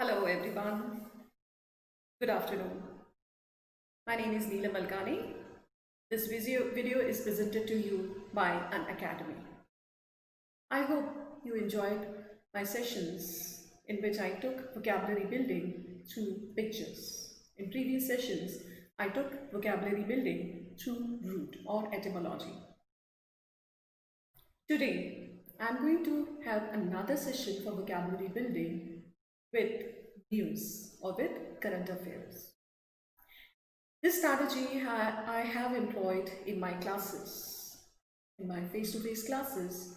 Hello everyone, good afternoon. My name is Neelam Malkani. This video is presented to you by Unacademy. I hope you enjoyed my sessions in which I took vocabulary building through pictures. In previous sessions, I took vocabulary building through root or etymology. Today, I'm going to have another session for vocabulary building with news or with current affairs. This strategy I have employed in my classes, in my face-to-face classes,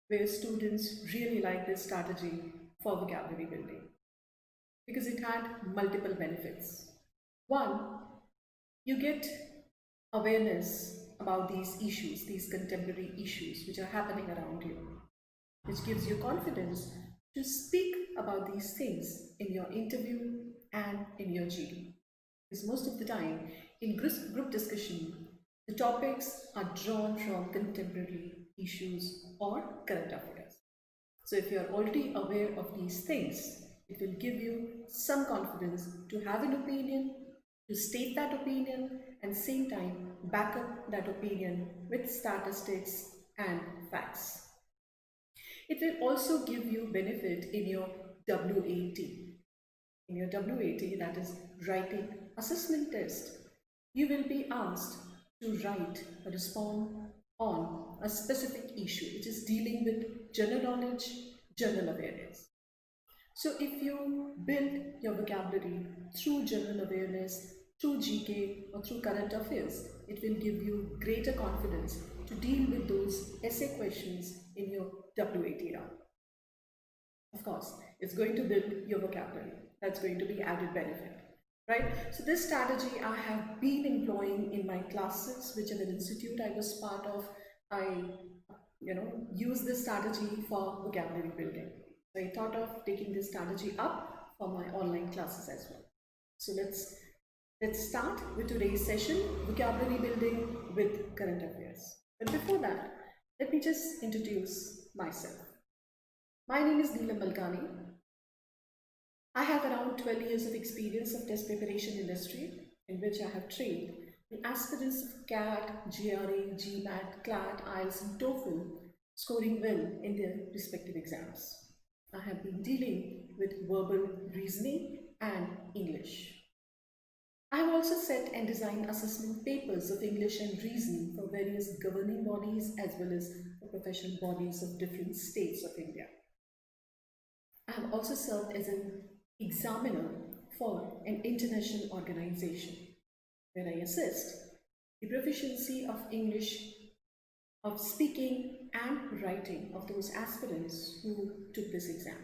where students really like this strategy for vocabulary building because it had multiple benefits. One, you get awareness about these issues, these contemporary issues which are happening around you, which gives you confidence to speak about these things in your interview and in your GD. Because most of the time in group discussion, the topics are drawn from contemporary issues or current affairs. So if you are already aware of these things, it will give you some confidence to have an opinion, to state that opinion, and same time back up that opinion with statistics and facts. It will also give you benefit in your WAT. In your WAT, that is writing assessment test, you will be asked to write or respond on a specific issue which is dealing with general knowledge, general awareness. So if you build your vocabulary through general awareness, through GK or through current affairs, it will give you greater confidence to deal with those essay questions in your WAT round. Of course, it's going to build your vocabulary. That's going to be added benefit, right? So this strategy I have been employing in my classes, whichever institute I was part of. I use this strategy for vocabulary building. So I thought of taking this strategy up for my online classes as well. So let's start with today's session, vocabulary building with current affairs. But before that, let me just introduce myself. My name is Neelam Malkani. I have around 12 years of experience of test preparation industry in which I have trained the aspirants of CAT, GRE, GMAT, CLAT, IELTS and TOEFL scoring well in their respective exams. I have been dealing with verbal reasoning and English. I have also set and designed assessment papers of English and reasoning for various governing bodies as well as for professional bodies of different states of India. I have also served as an examiner for an international organization where I assist the proficiency of English, of speaking and writing of those aspirants who took this exam.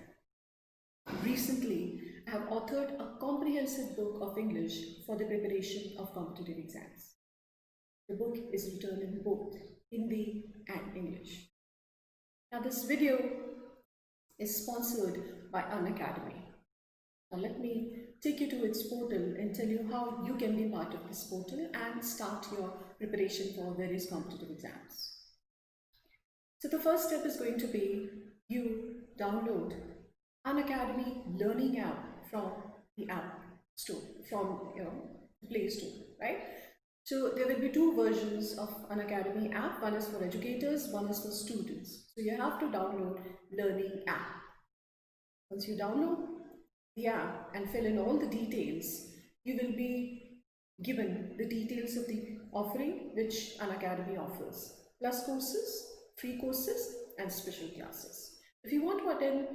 Recently, I have authored a comprehensive book of English for the preparation of competitive exams. The book is written in both Hindi and English. Now this video is sponsored by Unacademy. Now let me take you to its portal and tell you how you can be part of this portal and start your preparation for various competitive exams. So the first step is going to be you download Unacademy Learning app from the App Store, from the Play Store, right? So there will be two versions of Unacademy app. One is for educators, one is for students. So you have to download Learning app. Once you download the app and fill in all the details, you will be given the details of the offering which Unacademy offers, plus courses, free courses and special classes. If you want to attend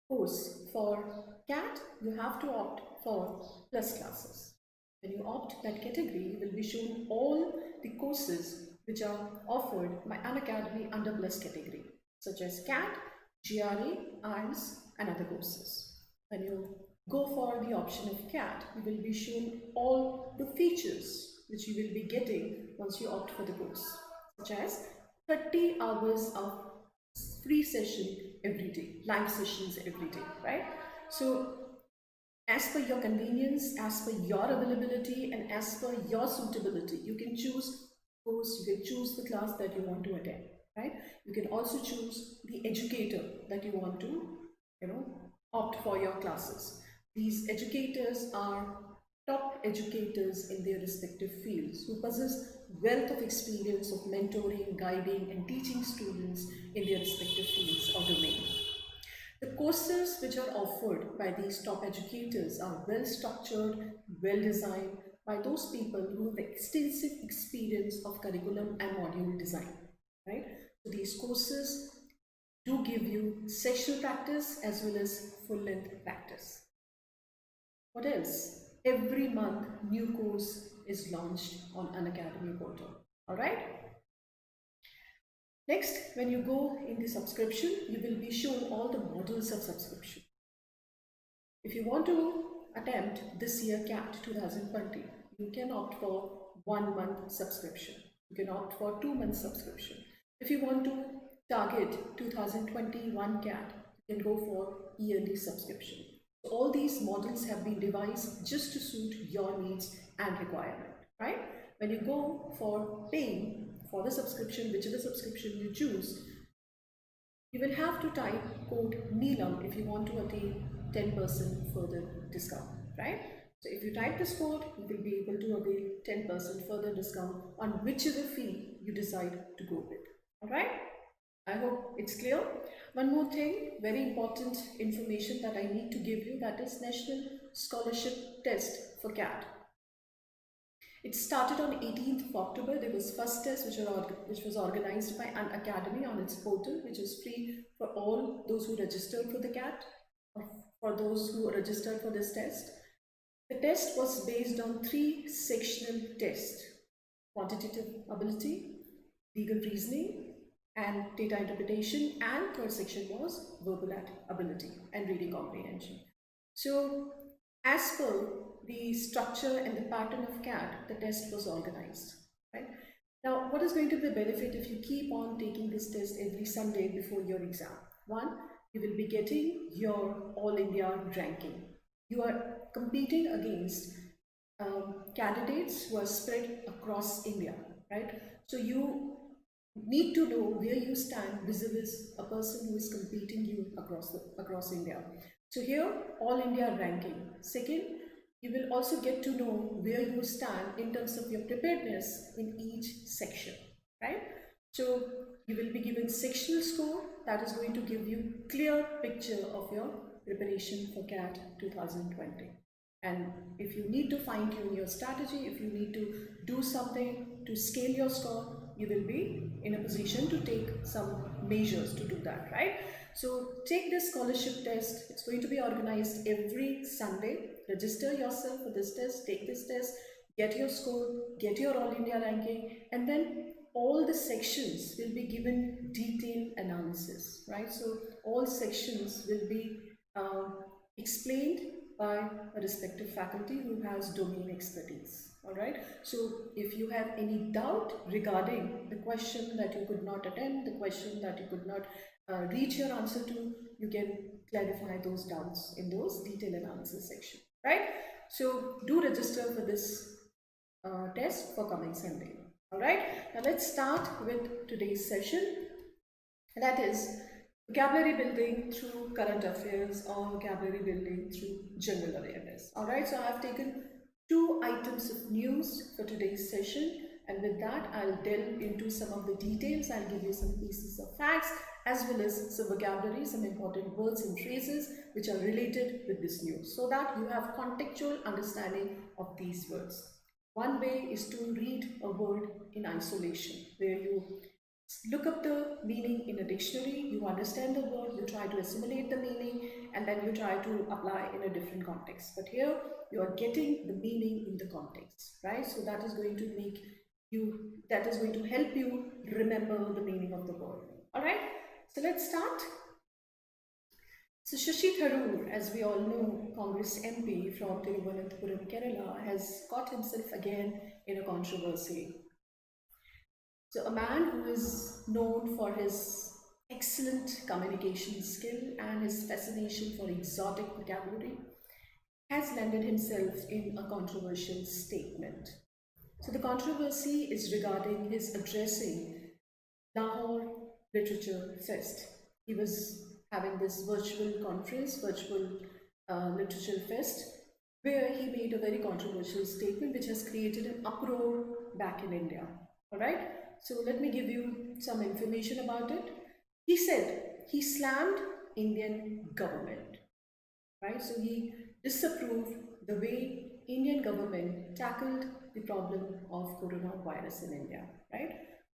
course for CAT, you have to opt for plus classes. When you opt that category, you will be shown all the courses which are offered by Unacademy under plus category, such as CAT, GRE, IELTS and other courses. When you go for the option of CAT, you will be shown all the features which you will be getting once you opt for the course, such as 30 hours of free session every day, live sessions every day, right? So as per your convenience, as per your availability and as per your suitability, you can choose course, you can choose the class that you want to attend, right? You can also choose the educator that you want to opt for your classes. These educators are top educators in their respective fields who possess wealth of experience of mentoring, guiding, and teaching students in their respective fields or domain. The courses which are offered by these top educators are well structured, well designed by those people who have extensive experience of curriculum and module design, right? So these courses do give you sectional practice as well as full-length practice. What else? Every month, new course is launched on Unacademy portal. All right. Next, when you go in the subscription, you will be shown all the models of subscription. If you want to attempt this year CAT 2020, you can opt for 1 month subscription. You can opt for 2 month subscription. If you want to target 2021 CAT, you can go for yearly subscription. So all these models have been devised just to suit your needs and requirement, right? When you go for paying for the subscription, whichever subscription you choose, you will have to type code Neelam if you want to attain 10% further discount, right? So if you type this code, you will be able to avail 10% further discount on whichever fee you decide to go with, all right? I hope it's clear. One more thing, very important information that I need to give you, that is National Scholarship Test for CAT. It started on 18th of October. There was first test which was organized by Unacademy on its portal, which is free for all those who registered for the CAT, or for those who registered for this test. The test was based on 3 sectional tests: quantitative ability, legal reasoning, and data interpretation, and third section was verbal ability and reading comprehension. So as per the structure and the pattern of CAT, the test was organized, right? Now, what is going to be the benefit if you keep on taking this test every Sunday before your exam? One, you will be getting your All India ranking. You are competing against candidates who are spread across India, right? So you need to know where you stand vis-a-vis a person who is competing you across India. So here, All India ranking. Second, you will also get to know where you stand in terms of your preparedness in each section, right? So you will be given sectional score that is going to give you clear picture of your preparation for CAT 2020. And if you need to fine tune your strategy, if you need to do something to scale your score, you will be in a position to take some measures to do that, right? So take this scholarship test. It's going to be organized every Sunday. Register yourself for this test, take this test, get your score, get your All India ranking, and then all the sections will be given detailed analysis, right? So all sections will be explained by a respective faculty who has domain expertise. All right. So if you have any doubt regarding the question that you could not attempt, the question that you could not reach your answer to, you can clarify those doubts in those detailed analysis section, right? So do register for this test for coming Sunday. All right. Now let's start with today's session. That is vocabulary building through current affairs or vocabulary building through general awareness. All right, so I have taken 2 items of news for today's session, and with that I'll delve into some of the details. I'll give you some pieces of facts as well as some vocabulary, some important words and phrases which are related with this news, so that you have contextual understanding of these words. One way is to read a word in isolation, where you look up the meaning in a dictionary, you understand the word, you try to assimilate the meaning, and then you try to apply in a different context. But here you are getting the meaning in the context, right? So that is going to make you, that is going to help you remember the meaning of the word. All right, so let's start. So Shashi Tharoor, as we all know, Congress MP from Thiruvananthapuram, Kerala, has got himself again in a controversy. So a man who is known for his excellent communication skill and his fascination for exotic vocabulary has landed himself in a controversial statement. So the controversy is regarding his addressing Lahore Literature Fest. He was having this virtual conference, virtual literature fest, where he made a very controversial statement which has created an uproar back in India. All right, so let me give you some information about it. He said he slammed Indian government, right? So he disapproved the way Indian government tackled the problem of coronavirus in India, right?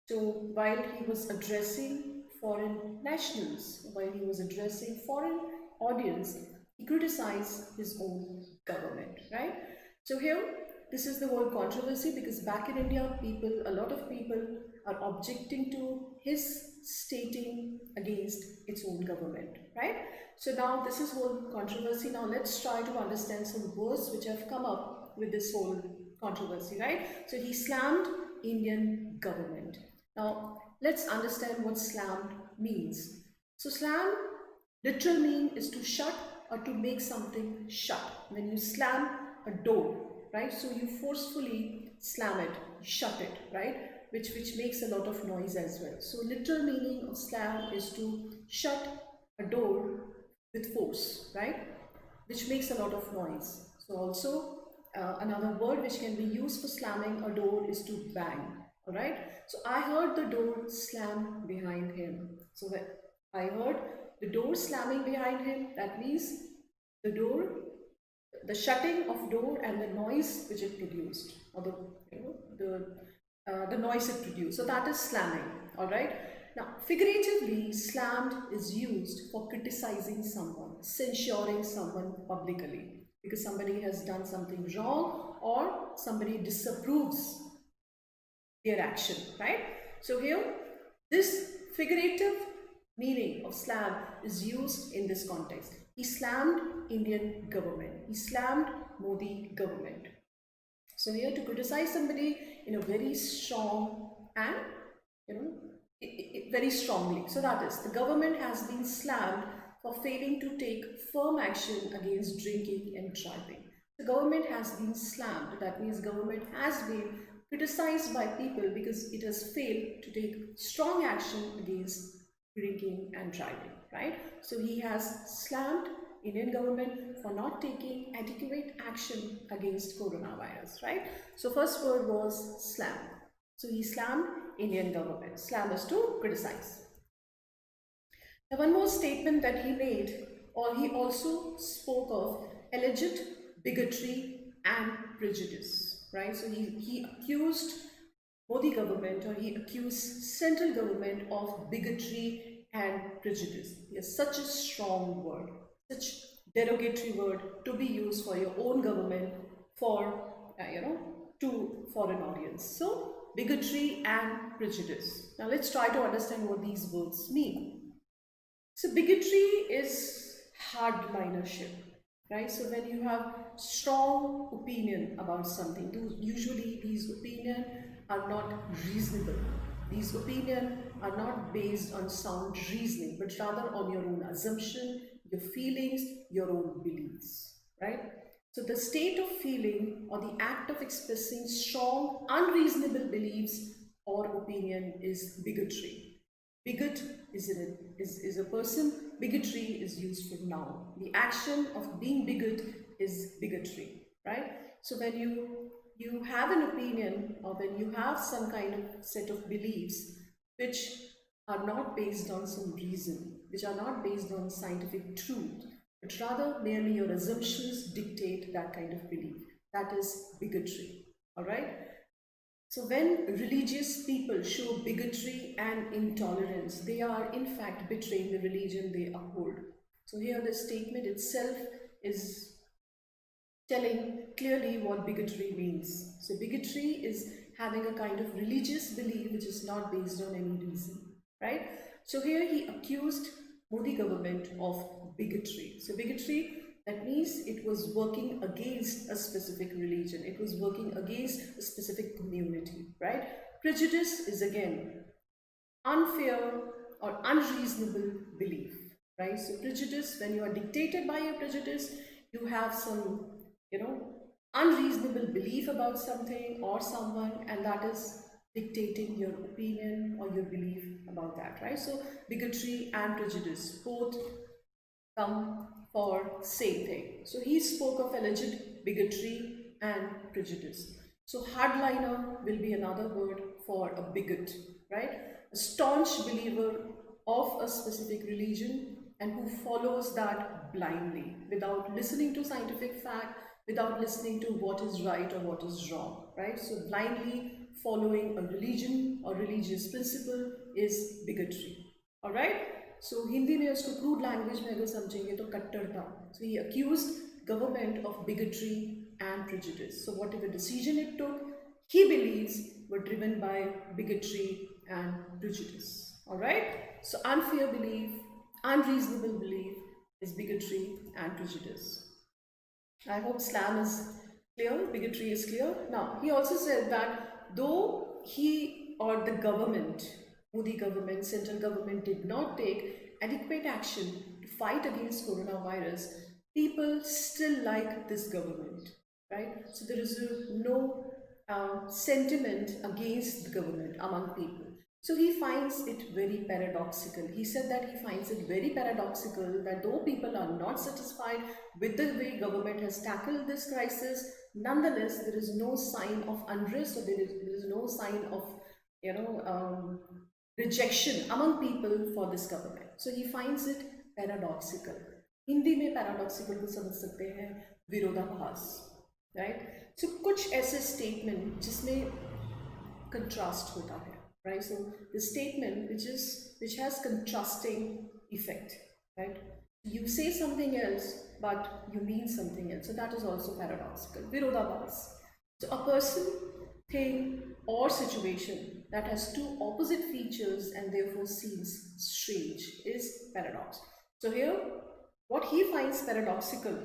So while he was addressing foreign nationals, while he was addressing foreign audience, he criticized his own government, right? So here, this is the whole controversy because back in India, a lot of people are objecting to his stating against its own government, right? So now this is whole controversy. Now let's try to understand some words which have come up with this whole controversy, right? So he slammed Indian government. Now let's understand what slammed means. So slam literal mean is to shut or to make something shut. When you slam a door, right? So you forcefully slam it, shut it, right? Which makes a lot of noise as well. So literal meaning of slam is to shut a door with force, right? Which makes a lot of noise. So also another word which can be used for slamming a door is to bang. All right. So I heard the door slam behind him. So I heard the door slamming behind him. That means the door, the shutting of door and the noise which it produced, or the noise it produced. So that is slamming. All right. Now, figuratively, slammed is used for criticizing someone, censuring someone publicly because somebody has done something wrong or somebody disapproves their action, right? So here, this figurative meaning of slam is used in this context. He slammed Indian government. He slammed Modi government. So here to criticize somebody in a very strong and very strongly. So that is, the government has been slammed for failing to take firm action against drinking and driving. The government has been slammed. That means government has been criticized by people because it has failed to take strong action against drinking and driving, right? So he has slammed Indian government for not taking adequate action against coronavirus, right? So first word was slam. So he slammed Indian government. Slam is to criticize. Now one more statement that he made, or he also spoke of alleged bigotry and prejudice, right? So he accused Modi government, or he accused central government of bigotry and prejudice. Yes, such a strong word, such derogatory word to be used for your own government for to foreign audience. So bigotry and prejudice. Now let's try to understand what these words mean. So bigotry is hardlinership, right? So when you have strong opinion about something, usually these opinions are not reasonable. These opinions are not based on sound reasoning, but rather on your own assumption, your feelings, your own beliefs, right? So the state of feeling or the act of expressing strong, unreasonable beliefs or opinion is bigotry. Bigot is a person. Bigotry is used for noun. The action of being bigot is bigotry, right? So when you have an opinion, or when you have some kind of set of beliefs which are not based on some reason, which are not based on scientific truth, but rather merely your assumptions dictate that kind of belief, that is bigotry. All right. So when religious people show bigotry and intolerance, they are in fact betraying the religion they uphold. So here the statement itself is telling clearly what bigotry means. So bigotry is having a kind of religious belief which is not based on any reason, right? So here he accused Modi government of bigotry. So bigotry, that means it was working against a specific religion. It was working against a specific community, right? Prejudice is again unfair or unreasonable belief, right? So prejudice, when you are dictated by your prejudice, you have some, unreasonable belief about something or someone, and that is dictating your opinion or your belief about that, right? So bigotry and prejudice both come for same thing. So he spoke of alleged bigotry and prejudice. So hardliner will be another word for a bigot, right? A staunch believer of a specific religion and who follows that blindly without listening to scientific fact, without listening to what is right or what is wrong, right? So blindly following a religion or religious principle is bigotry, all right? So Hindi में उसको crude language में अगर समझेंगे तो कट्टरता. So he accused government of bigotry and prejudice. So whatever decision it took, he believes were driven by bigotry and prejudice. All right. So unfair belief, unreasonable belief is bigotry and prejudice. I hope slam is clear, bigotry is clear. Now, he also said that though he or the government, Modi government, central government did not take adequate action to fight against coronavirus, people still like this government, right? So there is no sentiment against the government among people. So he finds it very paradoxical. He said that he finds it very paradoxical that though people are not satisfied with the way government has tackled this crisis, nonetheless there is no sign of unrest, or there is no sign of rejection among people for this government. So he finds it paradoxical. Hindi में paradoxical को समझ सकते हैं विरोधाभास, right? So कुछ ऐसे statement जिसमें contrast होता है, right? So the statement which has contrasting effect, right? You say something else but you mean something else, so that is also paradoxical. Virodhabhas. So a person, thing or situation that has two opposite features and therefore seems strange is paradox. So here what he finds paradoxical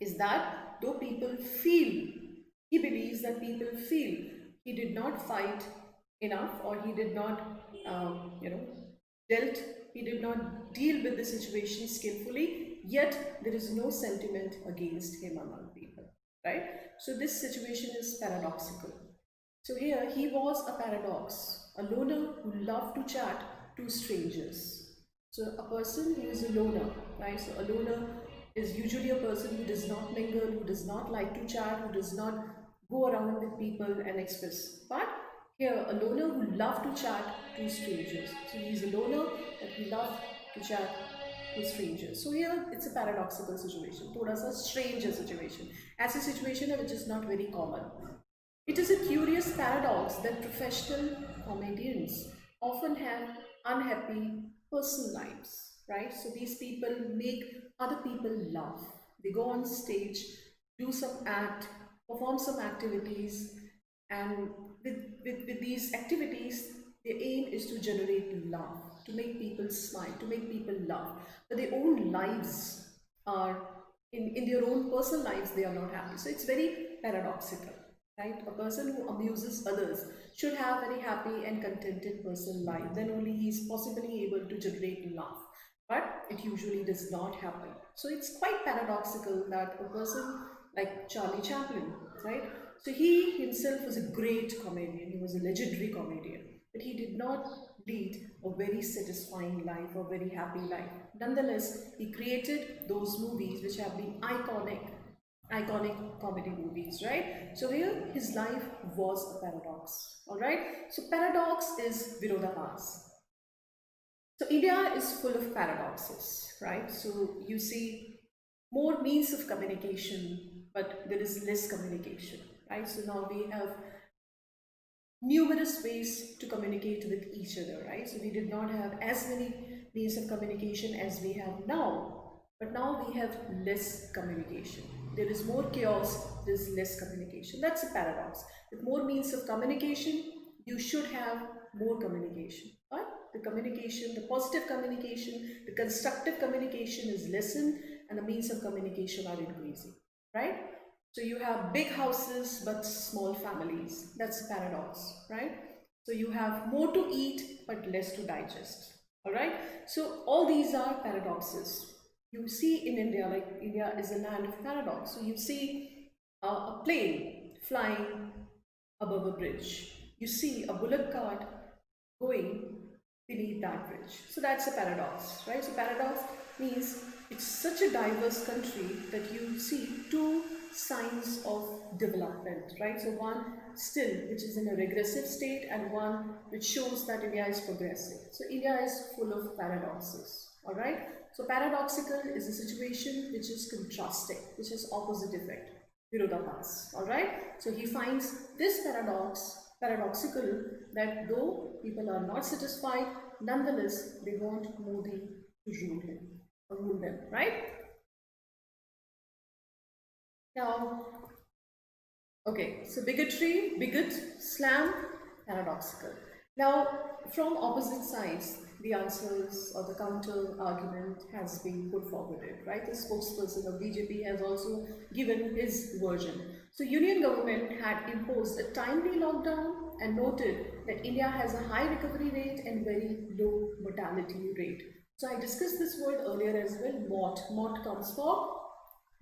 is that though people feel, he believes that people feel he did not fight enough, or he did not he did not deal with the situation skillfully, yet there is no sentiment against him among people, right? So this situation is paradoxical. So here he was a paradox, a loner who loved to chat to strangers. So a person who is a loner, right? So a loner is usually a person who does not mingle, who does not like to chat, who does not go around with people and express. But here, a loner who loved to chat to strangers. So he's a loner, but he loved to chat to strangers. So here, it's a paradoxical situation, thoda sa stranger situation. As a situation which is not very common. It is a curious paradox that professional comedians often have unhappy personal lives, right? So these people make other people laugh. They go on stage, do some act, perform some activities, and with these activities, the aim is to generate laugh, to make people smile, to make people laugh. But their own lives are, in their own personal lives, they are not happy. So it's very paradoxical, right? A person who amuses others should have a very happy and contented personal life. Then only he is possibly able to generate laugh. But it usually does not happen. So it's quite paradoxical that a person like Charlie Chaplin, right? So he himself was a great comedian, he was a legendary comedian, but he did not lead a very satisfying life or very happy life. Nonetheless, he created those movies which have been iconic comedy movies, right? So here his life was a paradox, all right? So paradox is virodhabhas. So India is full of paradoxes, right? So you see more means of communication, but there is less communication, right? So now we have numerous ways to communicate with each other, right? So we did not have as many means of communication as we have now, but now we have less communication. There is more chaos, there is less communication. That's a paradox. With more means of communication, you should have more communication. But the communication, the positive communication, the constructive communication is lessened, and the means of communication are increasing, right? So you have big houses but small families. That's a paradox, right? So you have more to eat but less to digest, all right? So all these are paradoxes. You see in India, like India is a land of paradox. So you see a plane flying above a bridge. You see a bullock cart going beneath that bridge. So that's a paradox, right? So paradox means it's such a diverse country that you see two signs of development, right? So one still which is in a regressive state and one which shows that India is progressive. So India is full of paradoxes, all right? So paradoxical is a situation which is contrasting, which has opposite effect, virodhabhas, all right? So he finds this paradoxical, that though people are not satisfied, nonetheless they want Modi to rule them, right? Now, okay, so bigotry, bigot, slam, paradoxical. Now, from opposite sides, the answers or the counter argument has been put forwarded, right? The spokesperson of BJP has also given his version. So, Union government had imposed a timely lockdown and noted that India has a high recovery rate and very low mortality rate. So, I discussed this word earlier as well. Mort comes for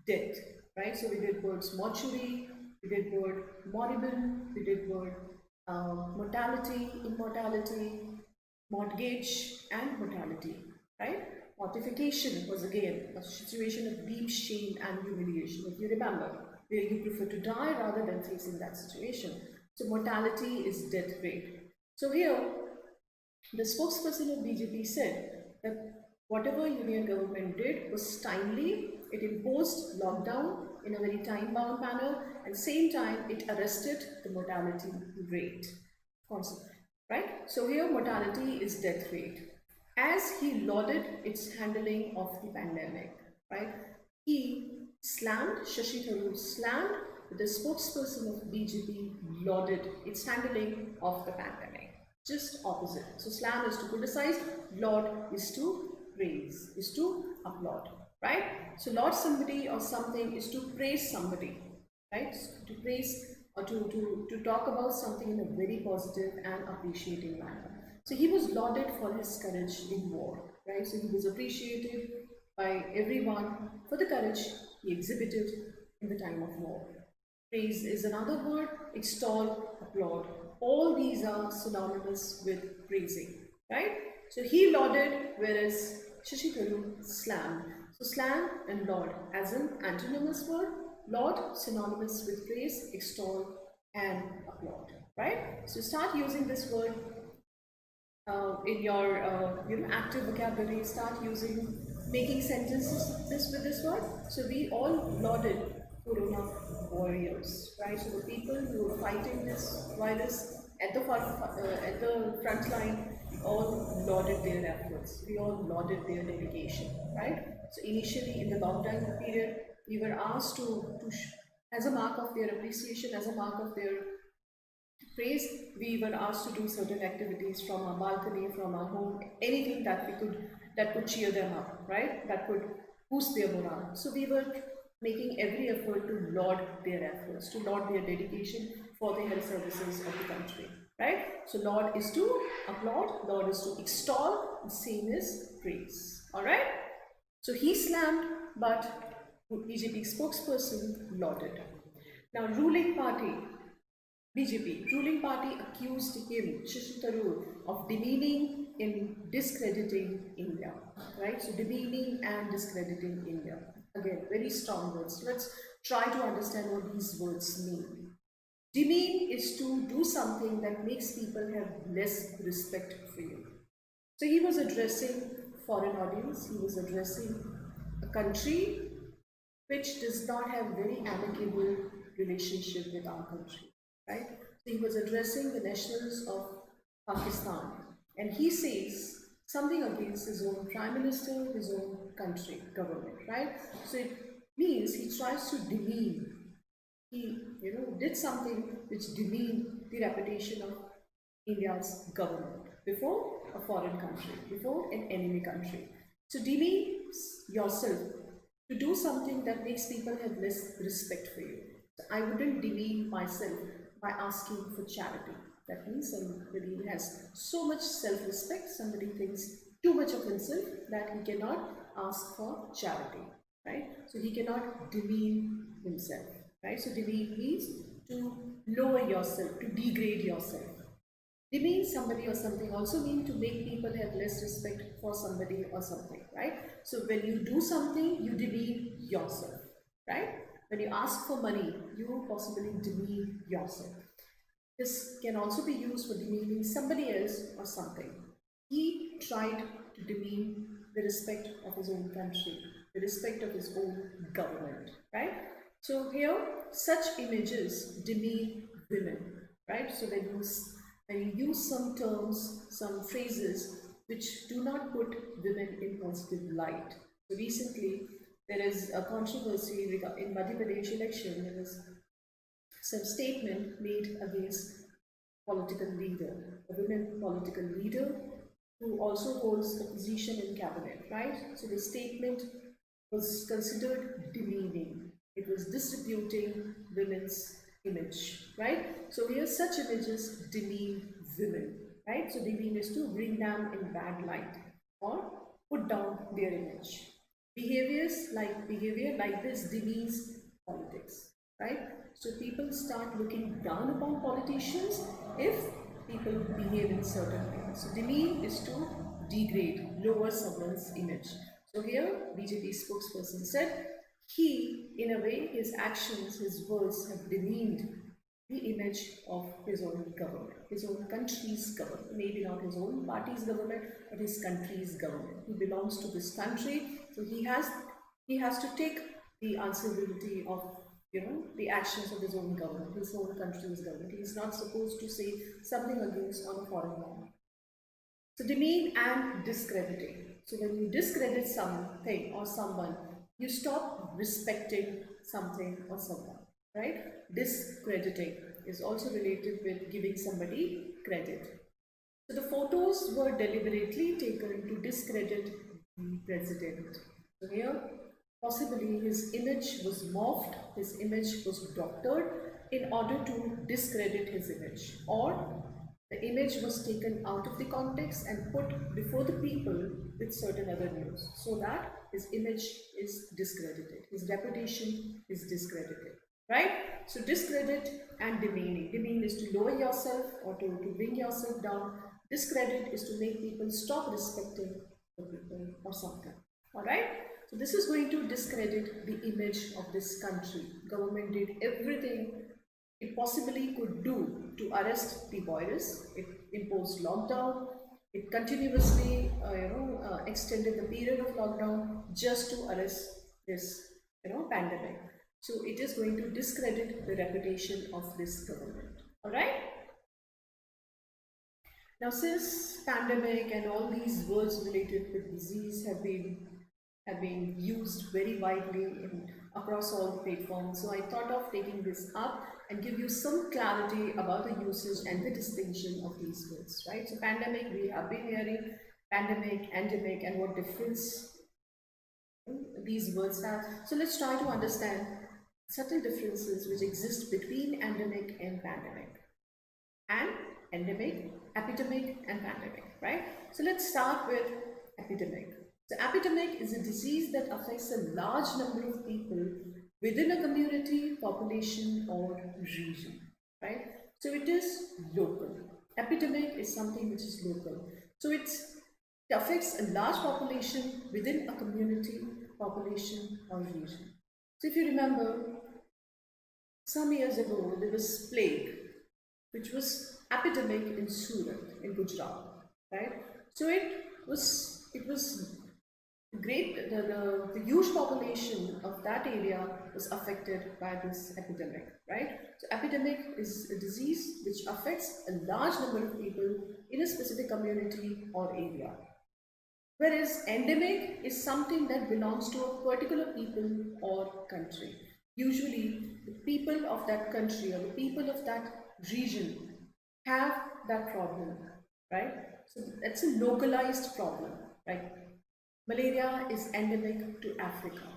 death, right? So we did words mortuary, we did word moribund, we did word mortality, immortality, mortgage, and mortality, right? Mortification was again a situation of deep shame and humiliation, if you remember, where you prefer to die rather than facing that situation. So mortality is death rate. So here, the spokesperson of BJP said that whatever Union government did was timely. It imposed lockdown in a very time-bound manner, and same time it arrested the mortality rate. Right? So here mortality is death rate. As he lauded its handling of the pandemic, right? He slammed, Shashi Tharoor slammed, the spokesperson of BJP lauded its handling of the pandemic. Just opposite. So slam is to criticize, laud is to praise, is to applaud, right? So laud somebody or something is to praise somebody, right? To praise or to talk about something in a very positive and appreciating manner. So he was lauded for his courage in war, right? So he was appreciated by everyone for the courage he exhibited in the time of war. Praise is another word, extol, applaud. All these are synonymous with praising, right? So he lauded, whereas Shashi Tharoor slammed. So slam and laud as an antonyms word, laud synonymous with praise, extol, and applaud, right? So start using this word in your active vocabulary. Start making sentences with this word. So we all lauded Corona warriors, right? So the people who were fighting this virus at the front line, we all lauded their efforts. We all lauded their dedication, right? So initially in the lockdown period, we were asked as a mark of their appreciation, as a mark of their praise, we were asked to do certain activities from our balcony, from our home, anything that could cheer them up, right? That could boost their morale. So we were making every effort to laud their efforts, to laud their dedication for the health services of the country, right? So laud is to applaud, laud is to extol, the same is praise, all right? So he slammed, but BJP spokesperson lauded. Now, ruling party, BJP, ruling party accused him, Shashi Tharoor, of demeaning in discrediting India, right? So demeaning and discrediting India. Again, very strong words. Let's try to understand what these words mean. Demean is to do something that makes people have less respect for you. So he was addressing foreign audience, he was addressing a country which does not have very amicable relationship with our country, right? So he was addressing the nationals of Pakistan, and he says something against his own prime minister, his own country, government, right? So it means he tries to demean. He, did something which demeaned the reputation of India's government before a foreign country, before an enemy country. So demean yourself to do something that makes people have less respect for you. So I wouldn't demean myself by asking for charity. That means somebody has so much self-respect, somebody thinks too much of himself that he cannot ask for charity, right? So he cannot demean himself, right? So demean means to lower yourself, to degrade yourself. Demean somebody or something also mean to make people have less respect for somebody or something, right? So when you do something, you demean yourself, right? When you ask for money, you possibly demean yourself. This can also be used for demeaning somebody else or something. He tried to demean the respect of his own country, the respect of his own government, right? So here, such images demean women, right? So when you use some terms, some phrases which do not put women in positive light. So recently, there is a controversy in Madhya Pradesh election. There was some statement made against political leader, a women political leader who also holds a position in cabinet, right? So the statement was considered demeaning. It was disreputing women's image, right? So here such images demean women, right? So demean is to bring them in bad light or put down their image. Behavior like this demeans politics, right? So people start looking down upon politicians if people behave in certain ways. So demean is to degrade, lower someone's image. So here BJP spokesperson said he, in a way, his actions, his words have demeaned the image of his own government, his own country's government, maybe not his own party's government, but his country's government. He belongs to this country, so he has to take the answerability of the actions of his own government, his own country's government. He is not supposed to say something against on a foreign land. So demean and discrediting. So when you discredit something or someone, you stop respecting something or someone, right? Discrediting is also related with giving somebody credit. So the photos were deliberately taken to discredit the president. So here, possibly his image was morphed, his image was doctored in order to discredit his image, or the image was taken out of the context and put before the people with certain other news so that his image is discredited, his reputation is discredited, right? So discredit and demeaning. Demean is to lower yourself or to bring yourself down. Discredit is to make people stop respecting the people or something, all right? So this is going to discredit the image of this country. Government did everything it possibly could do to arrest the virus. It imposed lockdown. It continuously, extended the period of lockdown just to arrest this, pandemic. So it is going to discredit the reputation of this government. All right. Now, since pandemic and all these words related with disease have been used very widely across all the platforms, so I thought of taking this up and give you some clarity about the usage and the distinction of these words, right? So pandemic, we have been hearing pandemic, endemic, and what difference these words have. So let's try to understand subtle differences which exist between endemic and pandemic. And endemic, epidemic, and pandemic, right? So let's start with epidemic. So epidemic is a disease that affects a large number of people within a community, population, or region, right? So it is local. Epidemic is something which is local. So it affects a large population within a community, population, or region. So if you remember, some years ago there was plague, which was epidemic in Surat, in Gujarat, right? So it was great. The huge population of that area was affected by this epidemic, right? So epidemic is a disease which affects a large number of people in a specific community or area. Whereas endemic is something that belongs to a particular people or country. Usually, the people of that country or the people of that region have that problem, right? So that's a localized problem, right? Malaria is endemic to Africa,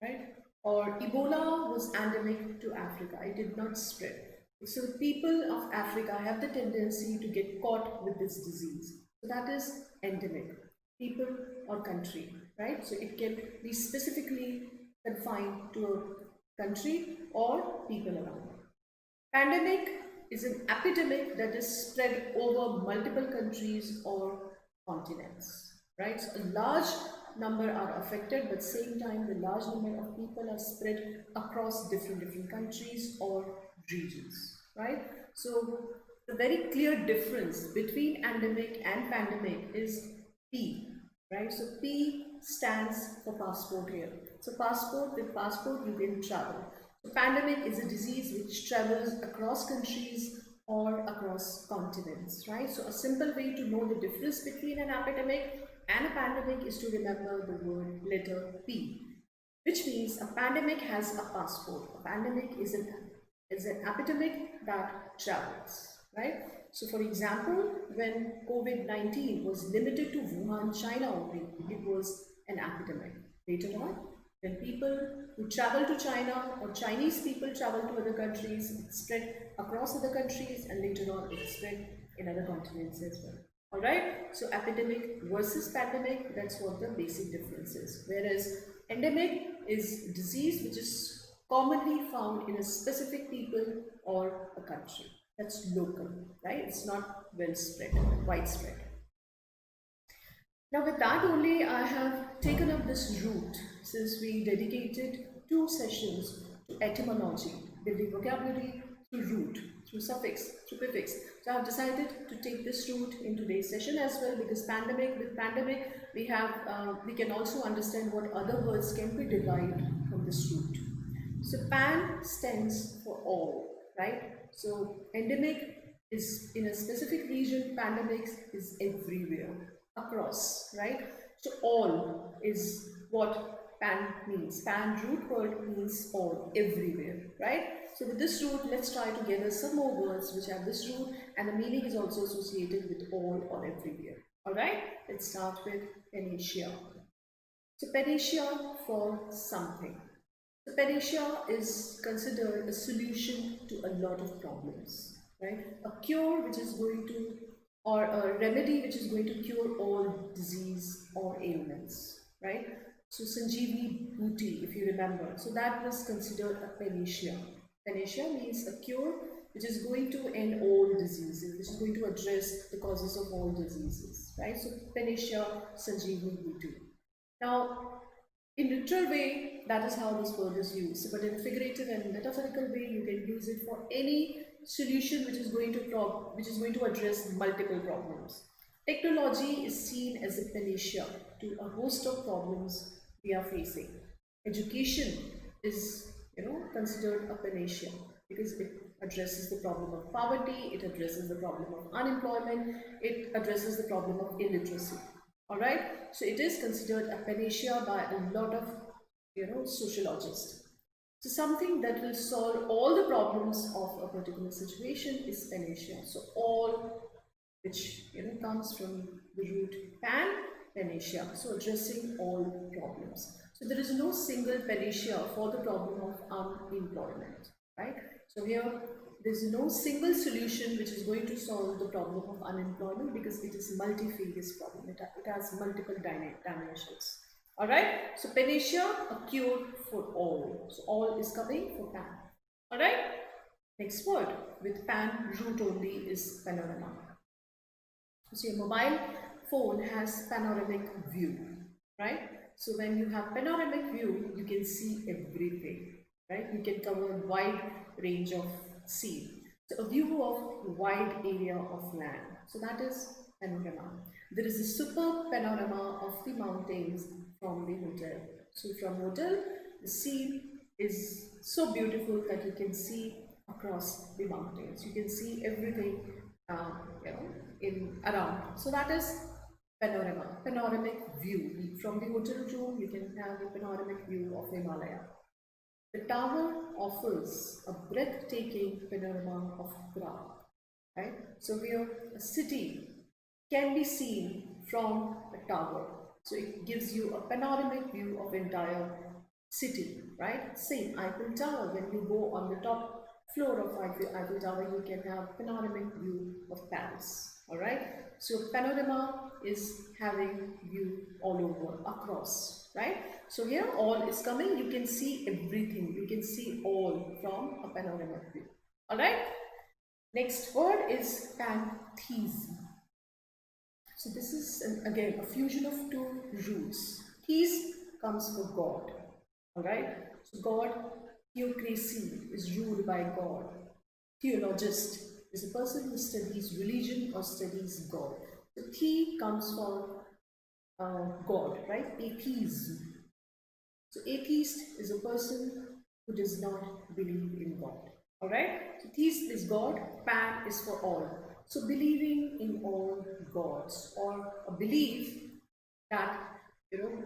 right? Or Ebola was endemic to Africa. It did not spread. So the people of Africa have the tendency to get caught with this disease. So that is endemic, people or country, right? So it can be specifically confined to a country or people around. Pandemic is an epidemic that is spread over multiple countries or continents, right? So a large number are affected, but same time the large number of people are spread across different countries or regions, right? So the very clear difference between endemic and pandemic is P, right? So P stands for passport here. So passport, with passport you can travel. So pandemic is a disease which travels across countries or across continents, right? So a simple way to know the difference between an epidemic and a pandemic is to remember the word letter P, which means a pandemic has a passport. A pandemic is an epidemic that travels, right? So for example, when COVID-19 was limited to Wuhan, China only, it was an epidemic. Later on, when people who travel to China or Chinese people travel to other countries, it spread across other countries, and later on it spread in other continents as well. Alright, so epidemic versus pandemic, that's what the basic difference is. Whereas endemic is disease which is commonly found in a specific people or a country. That's local, right? It's not well spread, widespread. Now with that only, I have taken up this route since we dedicated 2 sessions to etymology, building vocabulary through root, through suffix, through prefix. So I have decided to take this route in today's session as well, because with pandemic we can also understand what other words can be derived from this root. So pan stands for all, right? So endemic is in a specific region, pandemic is everywhere, across, right? So all is what pan means. Pan root word means all, everywhere, right? So with this root, let's try to gather some more words which have this root, and the meaning is also associated with all or everywhere. Alright, let's start with panacea. So panacea for something. So panacea is considered a solution to a lot of problems, right? A cure which is going to, or a remedy which is going to cure all disease or ailments, right? So Sanjeevani Booty, if you remember, so that was considered a panacea. Panacea means a cure which is going to end all diseases, which is going to address the causes of all diseases, right? So panacea, Sanjeevani Booty. Now, in literal way, that is how this word is used. But in figurative and metaphorical way, you can use it for any solution which is going to address multiple problems. Technology is seen as a panacea to a host of problems we are facing. Education is, considered a panacea because it addresses the problem of poverty, it addresses the problem of unemployment, it addresses the problem of illiteracy. Alright, so it is considered a panacea by a lot of sociologists. So something that will solve all the problems of a particular situation is panacea. So all which comes from the root pan, panacea, so addressing all problems. So there is no single panacea for the problem of unemployment, right? So here there is no single solution which is going to solve the problem of unemployment because it is multifarious problem. It has multiple dimensions. Alright, so panacea, a cure for all. So all is coming for pan. Alright, next word with pan root only is panorama. So your mobile phone has panoramic view, right? So when you have panoramic view, you can see everything, right? You can cover a wide range of scene. So a view of wide area of land. So that is panorama. There is a superb panorama of the mountains from the hotel. So from hotel, the scene is so beautiful that you can see across the mountains. You can see everything, in around. So that is panorama, panoramic view. From the hotel room, you can have a panoramic view of Himalaya. The tower offers a breathtaking panorama of Prague, right? So here a city can be seen from a tower. So it gives you a panoramic view of entire city, right? Same Eiffel Tower, when you go on the top floor of Eiffel Tower, you can have panoramic view of Paris, alright? So panorama is having view all over, across, right? So here all is coming, you can see everything, you can see all from a panoramic view, alright? Next word is pantheism. So this is again a fusion of two roots. Theis comes for God. Alright? So God, theocracy, is ruled by God. Theologist is a person who studies religion or studies God. So the comes for God, right? Atheism. So atheist is a person who does not believe in God. Alright? So theist is God, pan is for all. So believing in all gods, or a belief that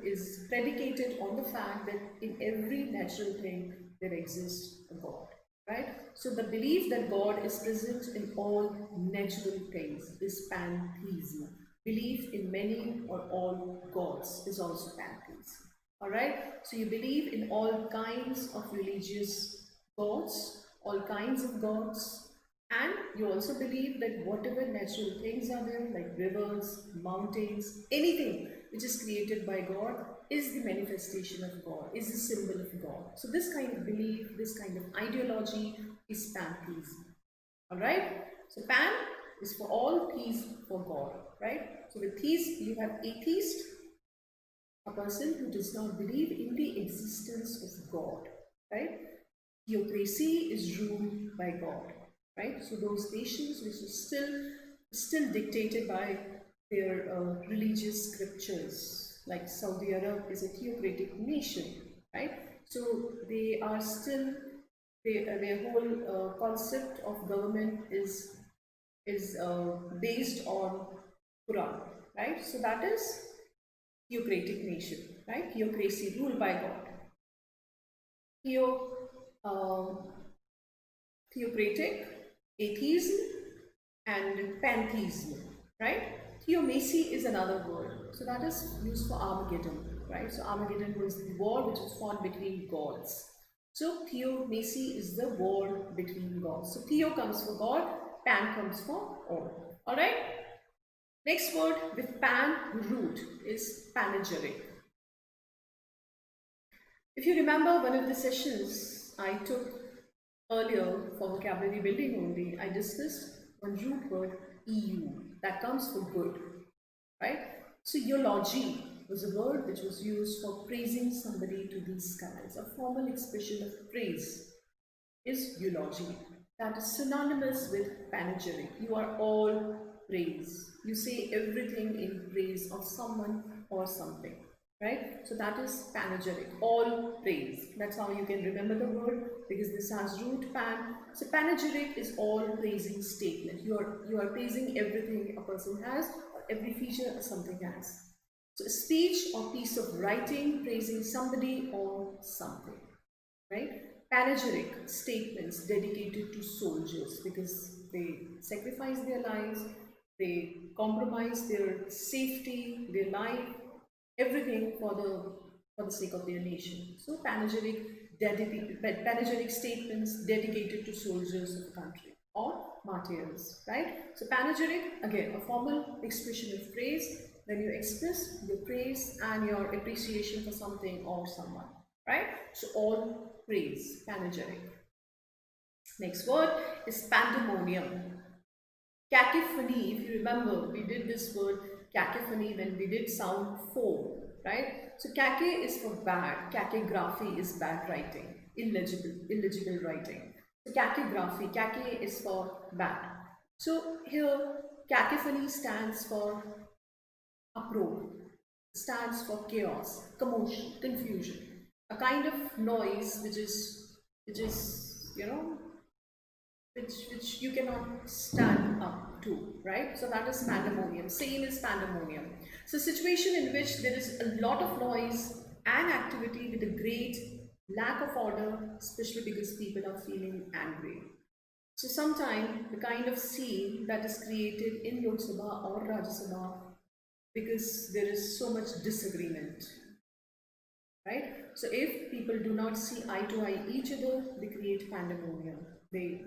is predicated on the fact that in every natural thing there exists a God. Right? So the belief that God is present in all natural things is pantheism. Belief in many or all gods is also pantheism. Alright, so you believe in all kinds of religious gods, all kinds of gods, and you also believe that whatever natural things are there, like rivers, mountains, anything which is created by God is the manifestation of God, is the symbol of God. So this kind of belief, this kind of ideology is pantheism. Alright, so pan is for all, theist for God, right? So with theist, you have atheist, a person who does not believe in the existence of God, right? Theocracy is ruled by God, right? So those nations which are still dictated by their religious scriptures, like Saudi Arab is a theocratic nation, right? So they are still, their whole concept of government is based on Quran, right? So that is theocratic nation, right? Theocracy ruled by God. Theo, um, theocratic, atheism, and pantheism, right? Theomacy is another word. So that is used for Armageddon, right? So Armageddon was the war which was fought between gods. So theomacy is the war between gods. So theo comes for God, pan comes for all. Alright? Next word with pan root is panegyric. If you remember one of the sessions I took earlier for vocabulary building only, I discussed one root word EU that comes for good, right? So eulogy was a word which was used for praising somebody to the skies. A formal expression of praise is eulogy. That is synonymous with panegyric. You are all praise. You say everything in praise of someone or something, right? So that is panegyric, all praise. That's how you can remember the word, because this has root pan. So panegyric is all praising statement. You are praising everything a person has, or every feature something has. So a speech or piece of writing praising somebody or something, right? Panegyric statements dedicated to soldiers because they sacrifice their lives, they compromise their safety, their life, everything for the sake of their nation. So panegyric statements dedicated to soldiers of the country or martyrs, right? So panegyric, again, a formal expression of praise when you express your praise and your appreciation for something or someone, right? So all praise, panegyric. Next word is pandemonium. Cacophony, if you remember, we did this word cacophony when we did sound 4, right? So cache is for bad, cachegraphy is bad writing, illegible writing. So cachegraphy, cache is for bad. So here cacophony stands for uproar, stands for chaos, commotion, confusion, a kind of noise which is which you cannot stand up to, right? So that is pandemonium. Same is pandemonium. So situation in which there is a lot of noise and activity with a great lack of order, especially because people are feeling angry. So sometimes the kind of scene that is created in Lok Sabha or Rajya Sabha because there is so much disagreement, right? So if people do not see eye to eye each other, they create pandemonium. They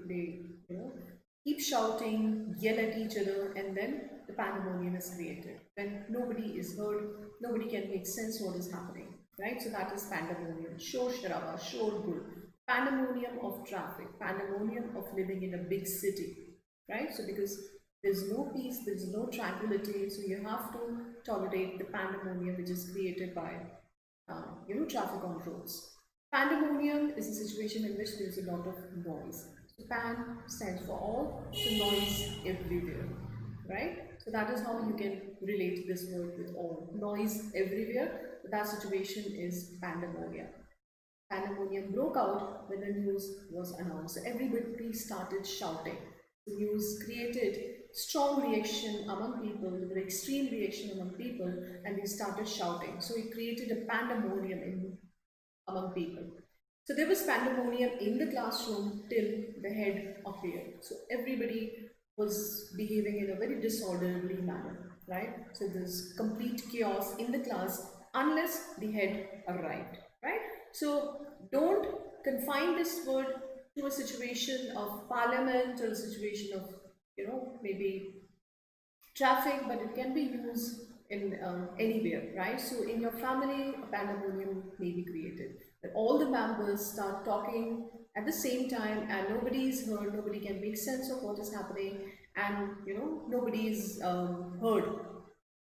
keep shouting, yell at each other, and then the pandemonium is created. When nobody is heard, nobody can make sense what is happening, right? So that is pandemonium. Shor sharaba, shor gul. Pandemonium of traffic, pandemonium of living in a big city, right? So because there's no peace, there's no tranquility, so you have to tolerate the pandemonium which is created by traffic on roads. Pandemonium is a situation in which there is a lot of noise. So pan stands for all, so noise everywhere, right? So that is how you can relate this word with all. Noise everywhere, but that situation is pandemonium. Pandemonium broke out when the news was announced. So everybody started shouting. The news created strong reaction among people, there was extreme reaction among people, and they started shouting. So it created a pandemonium among people. So there was pandemonium in the classroom till the head appeared. So everybody was behaving in a very disorderly manner, right? So there's complete chaos in the class unless the head arrived, right? So don't confine this word to a situation of parliament or a situation of, maybe traffic, but it can be used in anywhere, right? So in your family, a pandemonium may be created. That all the members start talking at the same time and nobody is heard, nobody can make sense of what is happening, and nobody is heard.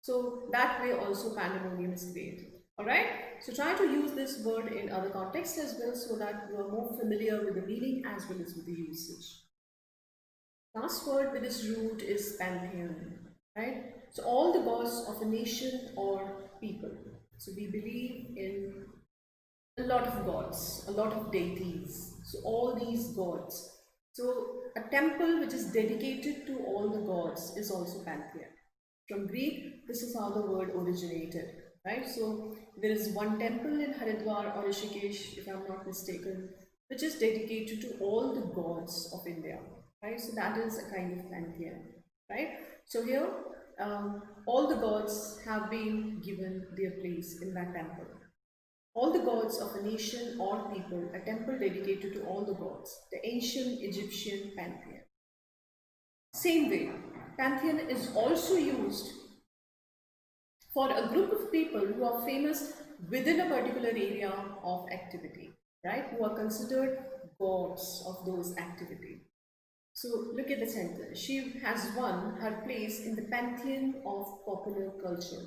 So that way also pandemonium is created. Alright, so try to use this word in other contexts as well so that you are more familiar with the meaning as well as with the usage. Last word with this root is pantheon, right? So all the gods of a nation or people. So we believe in a lot of gods, a lot of deities. So all these gods. So a temple which is dedicated to all the gods is also pantheon. From Greek, this is how the word originated, right? So there is one temple in Haridwar or Rishikesh, if I'm not mistaken, which is dedicated to all the gods of India, right? So that is a kind of pantheon, right? So here, all the gods have been given their place in that temple. All the gods of a nation or people, a temple dedicated to all the gods, the ancient Egyptian pantheon. Same way, pantheon is also used for a group of people who are famous within a particular area of activity, right? Who are considered gods of those activities. So look at the sentence. She has won her place in the pantheon of popular culture.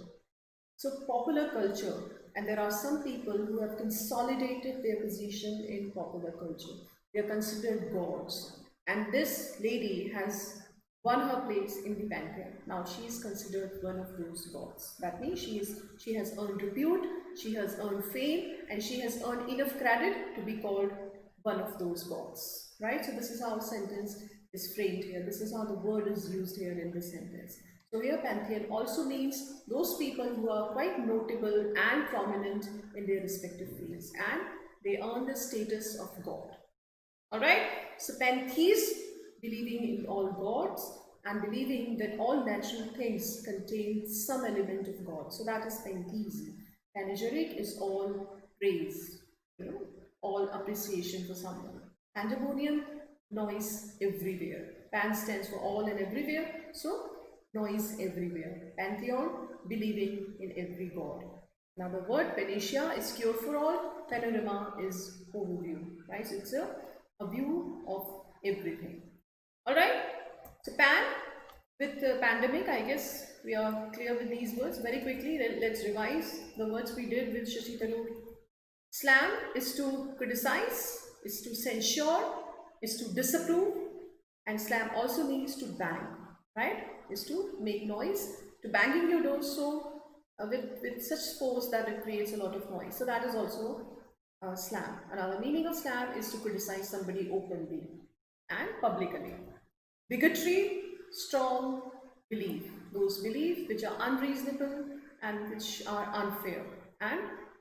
So popular culture, and there are some people who have consolidated their position in popular culture. They are considered gods. And this lady has won her place in the pantheon. Now she is considered one of those gods. That means she has earned repute, she has earned fame, and she has earned enough credit to be called one of those gods. Right? So this is how a sentence is framed here. This is how the word is used here in this sentence. So here pantheon also means those people who are quite notable and prominent in their respective fields, and they earn the status of God. Alright, so pantheist, believing in all gods and believing that all natural things contain some element of God. So that is pantheism. Panegyric is all praise, all appreciation for someone. Pandemonium, noise everywhere. Pan stands for all and everywhere, so noise everywhere. Pantheon, believing in every god. Now the word panacea is cure for all, panorama is overview, right? So it's a view of everything. Alright, so pan with the pandemic, I guess we are clear with these words. Very quickly, let's revise the words we did with Shashi Tharoor. Slam is to criticize, is to censure, is to disapprove, and slam also means to bang, right? Is to make noise, to banging your door so with such force that it creates a lot of noise. So that is also slam. Another meaning of slam is to criticize somebody openly and publicly. Bigotry, strong belief. Those beliefs which are unreasonable and which are unfair, and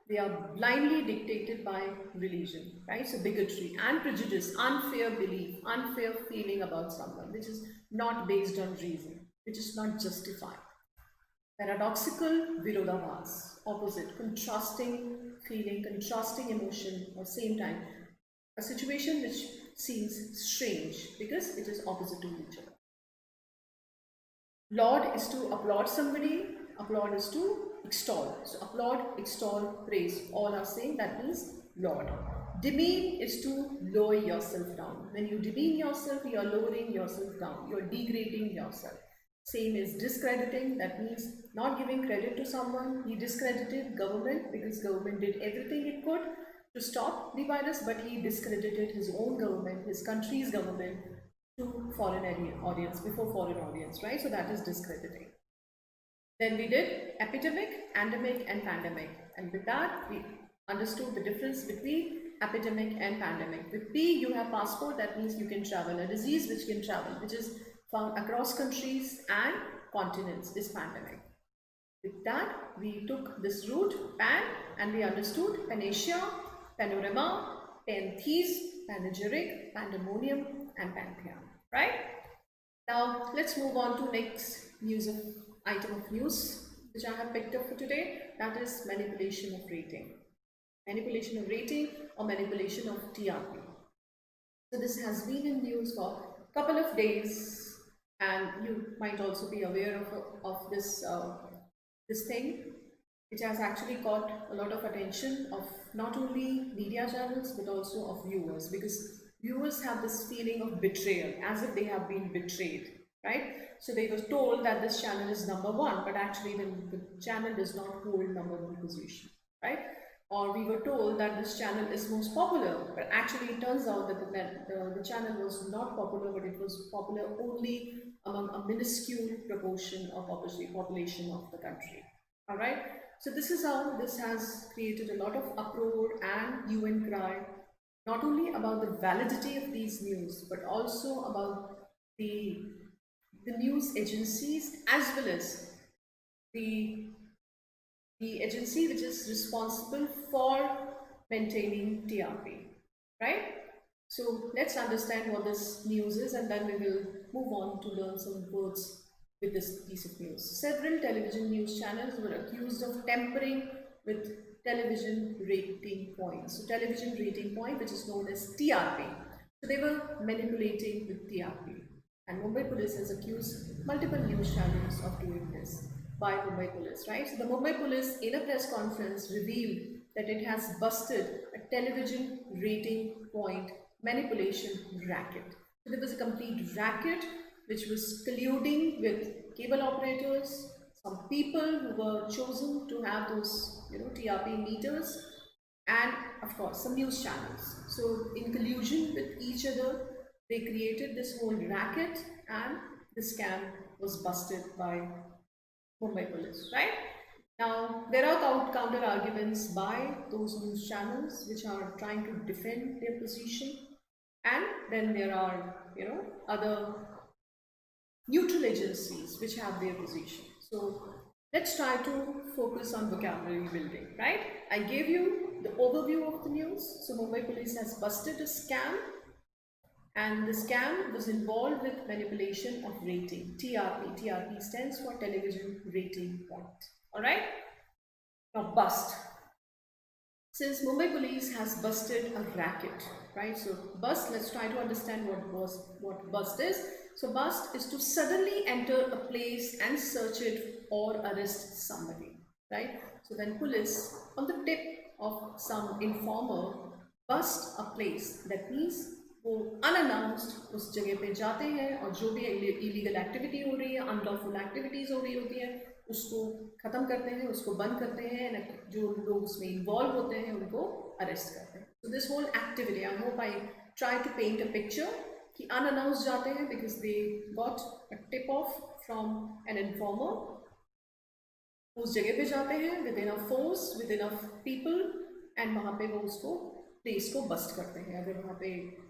they are blindly dictated by religion, right? So bigotry and prejudice, unfair belief, unfair feeling about someone, which is not based on reason, which is not justified. Paradoxical, virodhavas, opposite, contrasting feeling, contrasting emotion at the same time. A situation which seems strange because it is opposite to each other. Laud is to applaud somebody, applaud is to extol. So applaud, extol, praise, all are same, that means laud. Demean is to lower yourself down. When you demean yourself, you are lowering yourself down, you are degrading yourself. Same is discrediting, that means not giving credit to someone. He discredited government because government did everything it could to stop the virus, but he discredited his own government, his country's government, to foreign audience, before foreign audience, right? So that is discrediting. Then we did epidemic, endemic, and pandemic. And with that, we understood the difference between epidemic and pandemic. With P, you have passport, that means you can travel. A disease which can travel, which is found across countries and continents, is pandemic. With that, we took this route, pan, and we understood panacea, panorama, panthes, panegyric, pandemonium, and pantheon, right? Now, let's move on to next item of news which I have picked up for today. That is manipulation of rating. Manipulation of rating or manipulation of TRP. So this has been in news for a couple of days, and you might also be aware of this thing. It has actually caught a lot of attention of not only media channels but also of viewers, because viewers have this feeling of betrayal, as if they have been betrayed, right? So they were told that this channel is #1, but actually the channel does not hold #1 position, right? Or we were told that this channel is most popular, but actually it turns out that the channel was not popular, but it was popular only among a minuscule proportion of population of the country. All right, so this is how this has created a lot of uproar and hue and cry, not only about the validity of these news, but also about the news agencies, as well as the agency which is responsible for maintaining TRP, right? So let's understand what this news is, and then we will move on to learn some words with this piece of news. Several television news channels were accused of tampering with television rating points. So television rating point, which is known as TRP. So they were manipulating with TRP. And Mumbai police has accused multiple news channels of doing this by Mumbai police, right? So the Mumbai police in a press conference revealed that it has busted a television rating point manipulation racket. So there was a complete racket which was colluding with cable operators, some people who were chosen to have those, TRP meters, and of course some news channels. So in collusion with each other, they created this whole racket, and the scam was busted by Mumbai police, right? Now, there are counter arguments by those news channels which are trying to defend their position, and then there are, other neutral agencies which have their position. So let's try to focus on vocabulary building, right? I gave you the overview of the news. So Mumbai police has busted a scam, and the scam was involved with manipulation of rating, TRP. TRP stands for television rating point. All right? Now, bust. Since Mumbai police has busted a racket, right? So, bust, let's try to understand what bust is. So, bust is to suddenly enter a place and search it or arrest somebody, right? So, when police, on the tip of some informer, bust a place, that means वो unannounced उस जगह पे जाते हैं और जो भी illegal activity हो रही है, अनलॉफुल एक्टिविटीज़ हो रही होती है, उसको ख़त्म करते हैं, उसको बंद करते हैं, जो लोग उसमें इन्वॉल्व होते हैं उनको अरेस्ट करते हैं. So this whole activity, I hope I try to paint a picture कि अनअनाउंस्ड जाते हैं because they got a tip off from an informer, उस जगह पे जाते हैं with enough force, with enough people, and वहाँ पे वो उसको प्लेस को बस्ट करते हैं. अगर वहाँ पे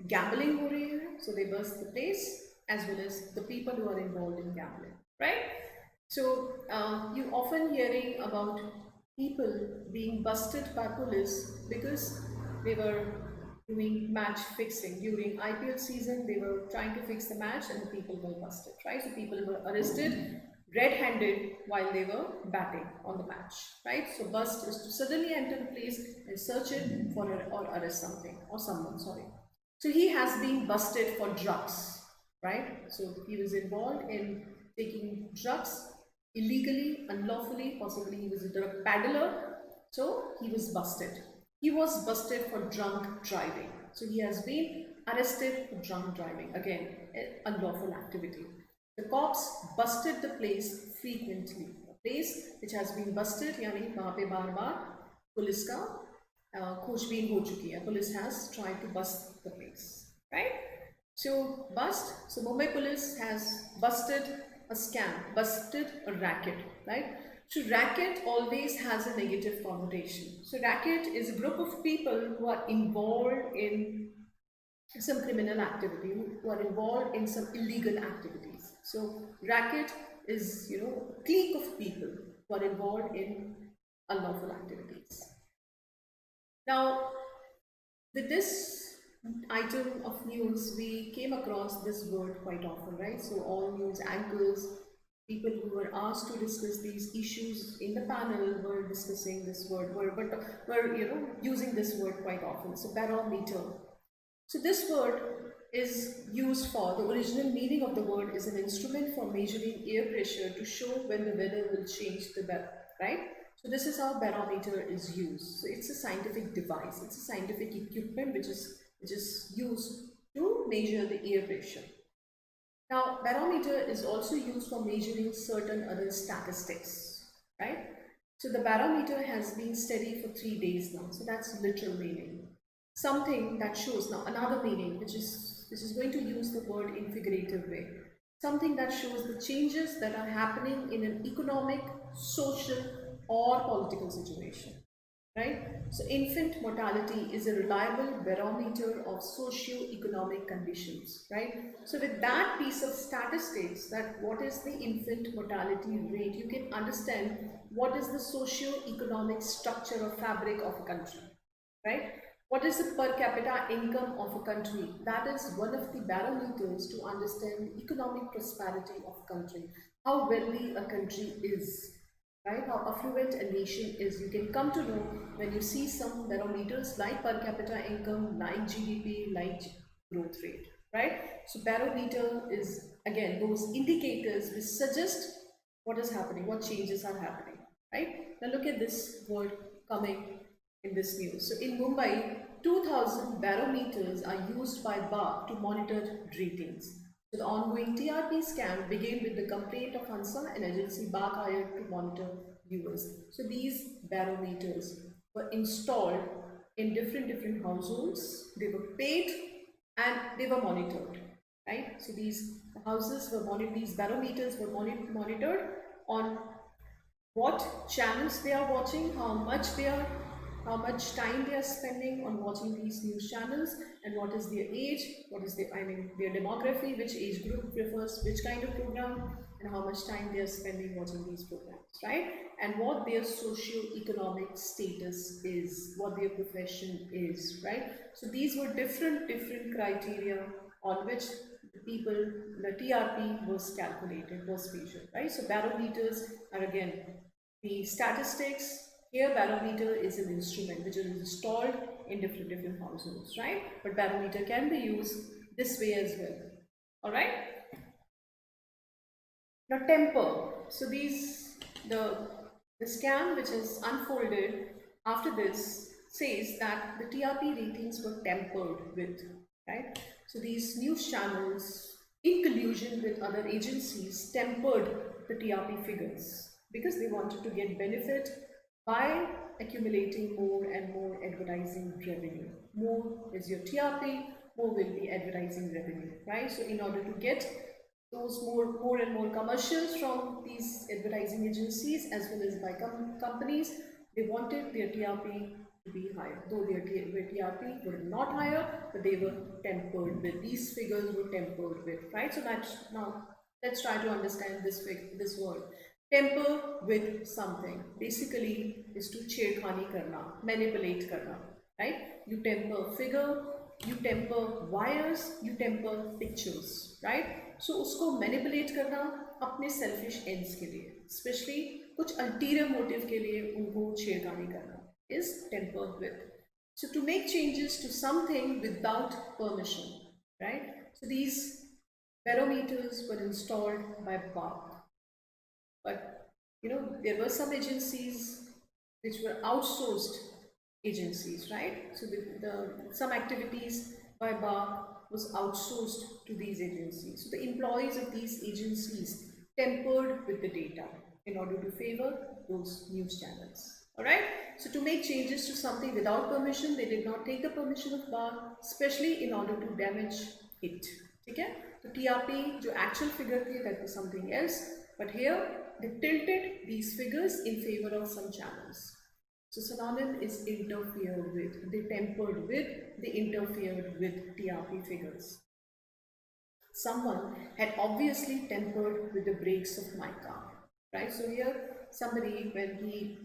गैम्बलिंग हो रही है, so they bust the place as well as the people who are involved in gambling, right? So you often hearing about people being busted by police because they were doing match fixing during IPL season. They were trying to fix the match and the people were busted, right? So people were arrested red-handed while they were batting on the match, right? So bust is to suddenly enter the place and search it for or arrest something or someone, sorry. So he has been busted for drugs, right? So he was involved in taking drugs illegally, unlawfully, possibly he was a drug peddler, so he was busted. He was busted for drunk driving. So he has been arrested for drunk driving, again, unlawful activity. The cops busted the place frequently. A place which has been busted, यानी वहाँ पे बार बार police का खोजबीन हो चुकी है. Police has tried to bust the place, right? So bust. So Mumbai police has busted a scam, busted a racket, right? So racket always has a negative connotation. So racket is a group of people who are involved in some criminal activity, who are involved in some illegal activities. So racket is, a clique of people who are involved in unlawful activities. Now, with this item of news, we came across this word quite often, right? So all news anchors, people who were asked to discuss these issues in the panel were discussing this word, were using this word quite often. So barometer. So this word is used for, the original meaning of the word is an instrument for measuring air pressure to show when the weather will change the weather, right? So this is how barometer is used. So it's a scientific device, it's a scientific equipment which is used to measure the air pressure. Now, barometer is also used for measuring certain other statistics, right? So the barometer has been steady for 3 days now. So that's literal meaning. Something that shows, now another meaning, which is going to use the word in figurative way. Something that shows the changes that are happening in an economic, social, or political situation. Right? So infant mortality is a reliable barometer of socio-economic conditions, right? So with that piece of statistics, that what is the infant mortality rate, you can understand what is the socio-economic structure or fabric of a country, right? What is the per capita income of a country? That is one of the barometers to understand the economic prosperity of a country, how wealthy a country is, right? How affluent a nation is. You can come to know when you see some barometers like per capita income, like GDP, like growth rate, right? So barometer is again those indicators which suggest what is happening, what changes are happening, right? Now look at this word coming in this news. So in Mumbai, 2000 barometers are used by BARC to monitor ratings. So the ongoing TRP scam began with the complaint of Hansa, an agency BARC hired to monitor viewers. So these barometers were installed in different households. They were paid and they were monitored, right? So these houses were monitored, these barometers were monitored on what channels they are watching, how much time they are spending on watching these news channels, and what is their age, what is their, their demography, which age group prefers which kind of program, and how much time they are spending watching these programs, right? And what their socio-economic status is, what their profession is, right? So these were different criteria on which the people, the TRP was calculated, was measured, right? So barometers are again the statistics. Here barometer is an instrument which is installed in different households, right? But barometer can be used this way as well. All right. Now temper. So the scam which is unfolded after this says that the TRP ratings were tampered with, right? So these news channels, in collusion with other agencies, tempered the TRP figures because they wanted to get benefit by accumulating more and more advertising revenue. More is your TRP, more will be advertising revenue, right? So in order to get those more and more commercials from these advertising agencies as well as by companies, they wanted their TRP to be higher. Though their TRP were not higher, but they were tempered with. These figures were tempered with, right? So now let's try to understand this word. Temper with something basically is to छेड़खानी करना, manipulate करना, right? You temper figure, you temper wires, you temper pictures, right? So उसको manipulate करना अपने selfish ends के लिए, especially कुछ ulterior motive के लिए उनको छेड़खानी करना is tempered with. So to make changes to something without permission, right? So these barometers were installed by BARC. But there were some agencies which were outsourced agencies, right? So some activities by bar was outsourced to these agencies. So the employees of these agencies tempered with the data in order to favor those news channels. Alright, so to make changes to something without permission, they did not take the permission of bar, especially in order to damage it. Okay? So TRP, जो actual figure थे, that was something else, but here they tilted these figures in favor of some channels. So synonym is interfered with, they tempered with, they interfered with TRP figures. Someone had obviously tempered with the brakes of my car, right? So here somebody, when he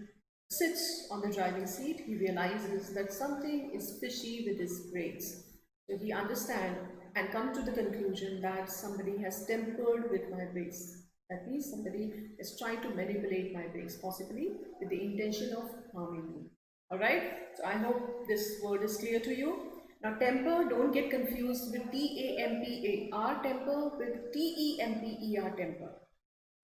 sits on the driving seat, he realizes that something is fishy with his brakes. So he understands and come to the conclusion that somebody has tempered with my brakes. That means somebody is trying to manipulate my brakes, possibly with the intention of harming me. Alright, so I hope this word is clear to you. Now temper, don't get confused with T-A-M-P-A-R temper with T-E-M-P-E-R temper.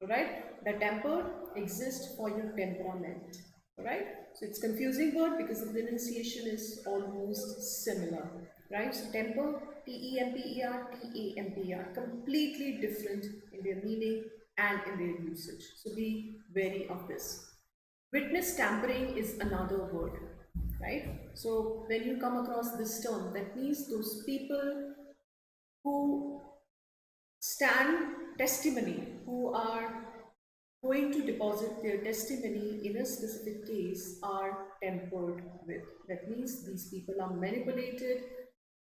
Alright, the temper exists for your temperament. Alright, so it's confusing word because the pronunciation is almost similar. Right, so temper, T-E-M-P-E-R, T-A-M-P-E-R, completely different in their meaning and in their usage. So be wary of this. Witness tampering is another word, right? So when you come across this term, that means those people who stand testimony, who are going to deposit their testimony in a specific case, are tempered with. That means these people are manipulated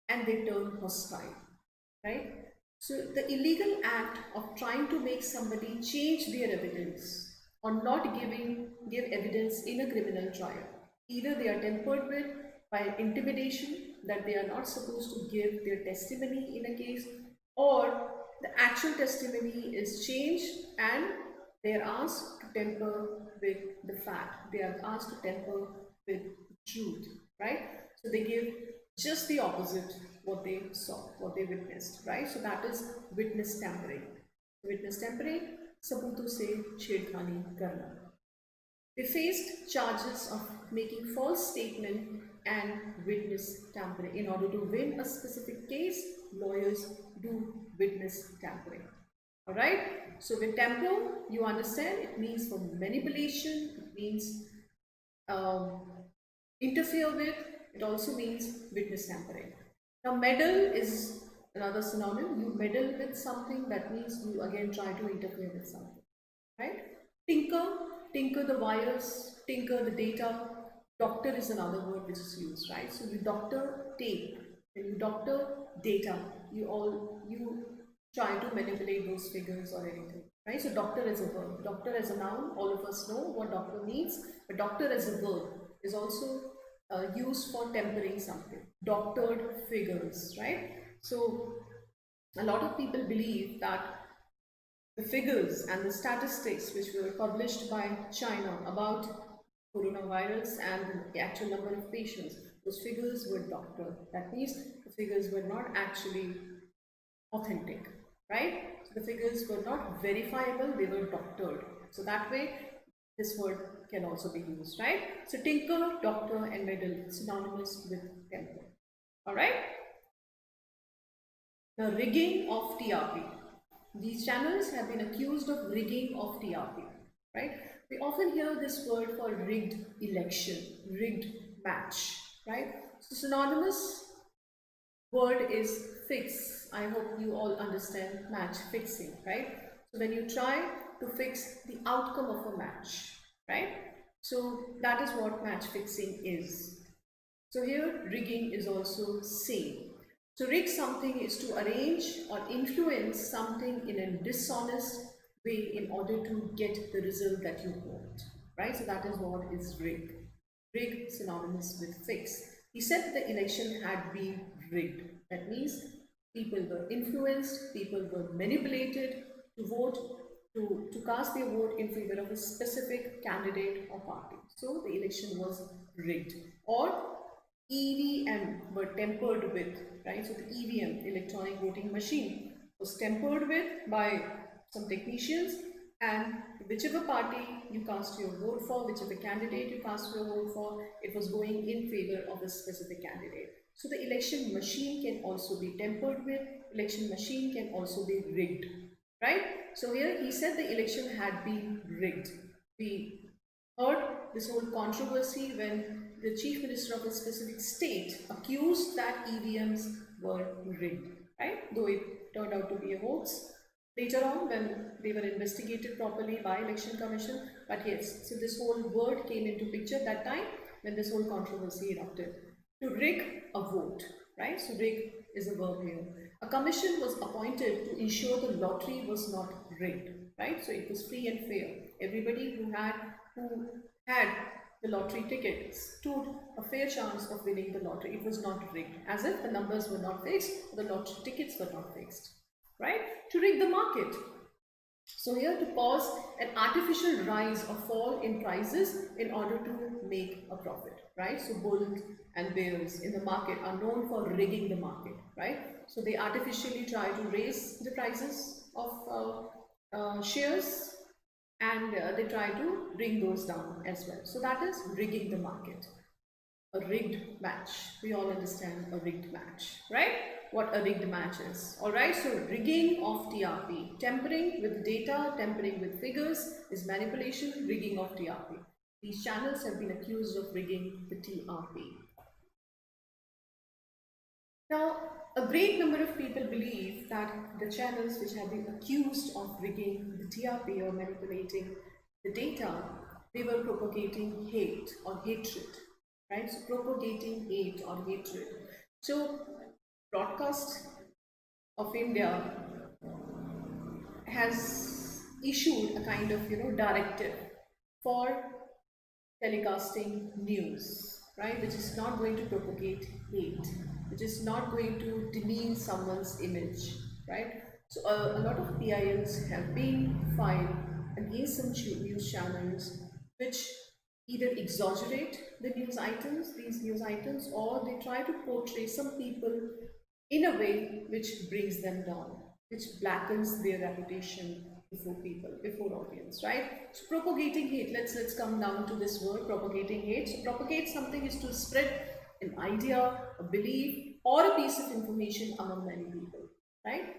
and they turn hostile, right? So the illegal act of trying to make somebody change their evidence or not give evidence in a criminal trial. Either they are tempered with by intimidation that they are not supposed to give their testimony in a case, or the actual testimony is changed and they are asked to temper with the fact. They are asked to temper with truth, right? So they give just the opposite what they saw, what they witnessed, right? So that is witness tampering. Witness tampering, सबूतों से छेड़खानी करना. They faced charges of making false statement and witness tampering. In order to win a specific case, lawyers do witness tampering. Alright, so with temper, you understand it means for manipulation, it means interfere with, it also means witness tampering. Now meddle is another synonym. You meddle with something, that means you again try to interfere with something, right? Tinker the wires, tinker the data. Doctor is another word which is used, right? So you doctor tape, when you doctor data, you try to manipulate those figures or anything, right? So doctor is a verb. Doctor as a noun, all of us know what doctor means, but doctor as a verb is also used for tempering something. Doctored figures, right? So a lot of people believe that the figures and the statistics which were published by China about coronavirus and the actual number of patients, those figures were doctored. That means the figures were not actually authentic, right? So the figures were not verifiable, they were doctored. So that way, this word can also be used, right? So tinker, doctor, and meddle, synonymous with temper. Alright? The rigging of TRP. These channels have been accused of rigging of TRP, right? We often hear this word for rigged election, rigged match, right? So synonymous word is fix. I hope you all understand match fixing, right? So when you try to fix the outcome of a match, right? So that is what match fixing is. So here rigging is also same. To rig something is to arrange or influence something in a dishonest way in order to get the result that you want, right? So that is what is rig. Rig synonymous with fix. He said the election had been rigged. That means people were influenced, people were manipulated to vote, to cast their vote in favor of a specific candidate or party. So the election was rigged. Or EVM were tempered with, right? So the EVM, electronic voting machine, was tempered with by some technicians, and whichever party you cast your vote for, whichever candidate you cast your vote for, it was going in favor of a specific candidate. So the election machine can also be tampered with, election machine can also be rigged, right? So here he said the election had been rigged. We heard this whole controversy when the chief minister of a specific state accused that EVMs were rigged, right? Though it turned out to be a hoax later on when they were investigated properly by election commission. But yes, so this whole word came into picture that time when this whole controversy erupted. To rig a vote, right? So rig is a verb here. A commission was appointed to ensure the lottery was not rigged, right? So it was free and fair. Everybody who had the lottery ticket stood a fair chance of winning the lottery. It was not rigged, as if the numbers were not fixed, or the lottery tickets were not fixed, right? To rig the market. So here to cause an artificial rise or fall in prices in order to make a profit, right? So bulls and bears in the market are known for rigging the market, right? So they artificially try to raise the prices of shares, and they try to bring those down as well. So that is rigging the market. A rigged match. We all understand a rigged match, right? What a rigged match is. Alright, so rigging of TRP. Tampering with data, tampering with figures is manipulation, rigging of TRP. These channels have been accused of rigging the TRP. Now, a great number of people believe that the channels which have been accused of rigging the TRP or manipulating the data, they were propagating hate or hatred, right? So propagating hate or hatred. So Broadcast of India has issued a kind of directive for telecasting news, right, which is not going to propagate hate, which is not going to demean someone's image, right? So a lot of PILs have been filed against some news channels which either exaggerate these news items, or they try to portray some people in a way which brings them down, which blackens their reputation before people, before audience, right? So propagating hate, let's come down to this word, propagating hate. So propagate something is to spread an idea, a belief, or a piece of information among many people, right?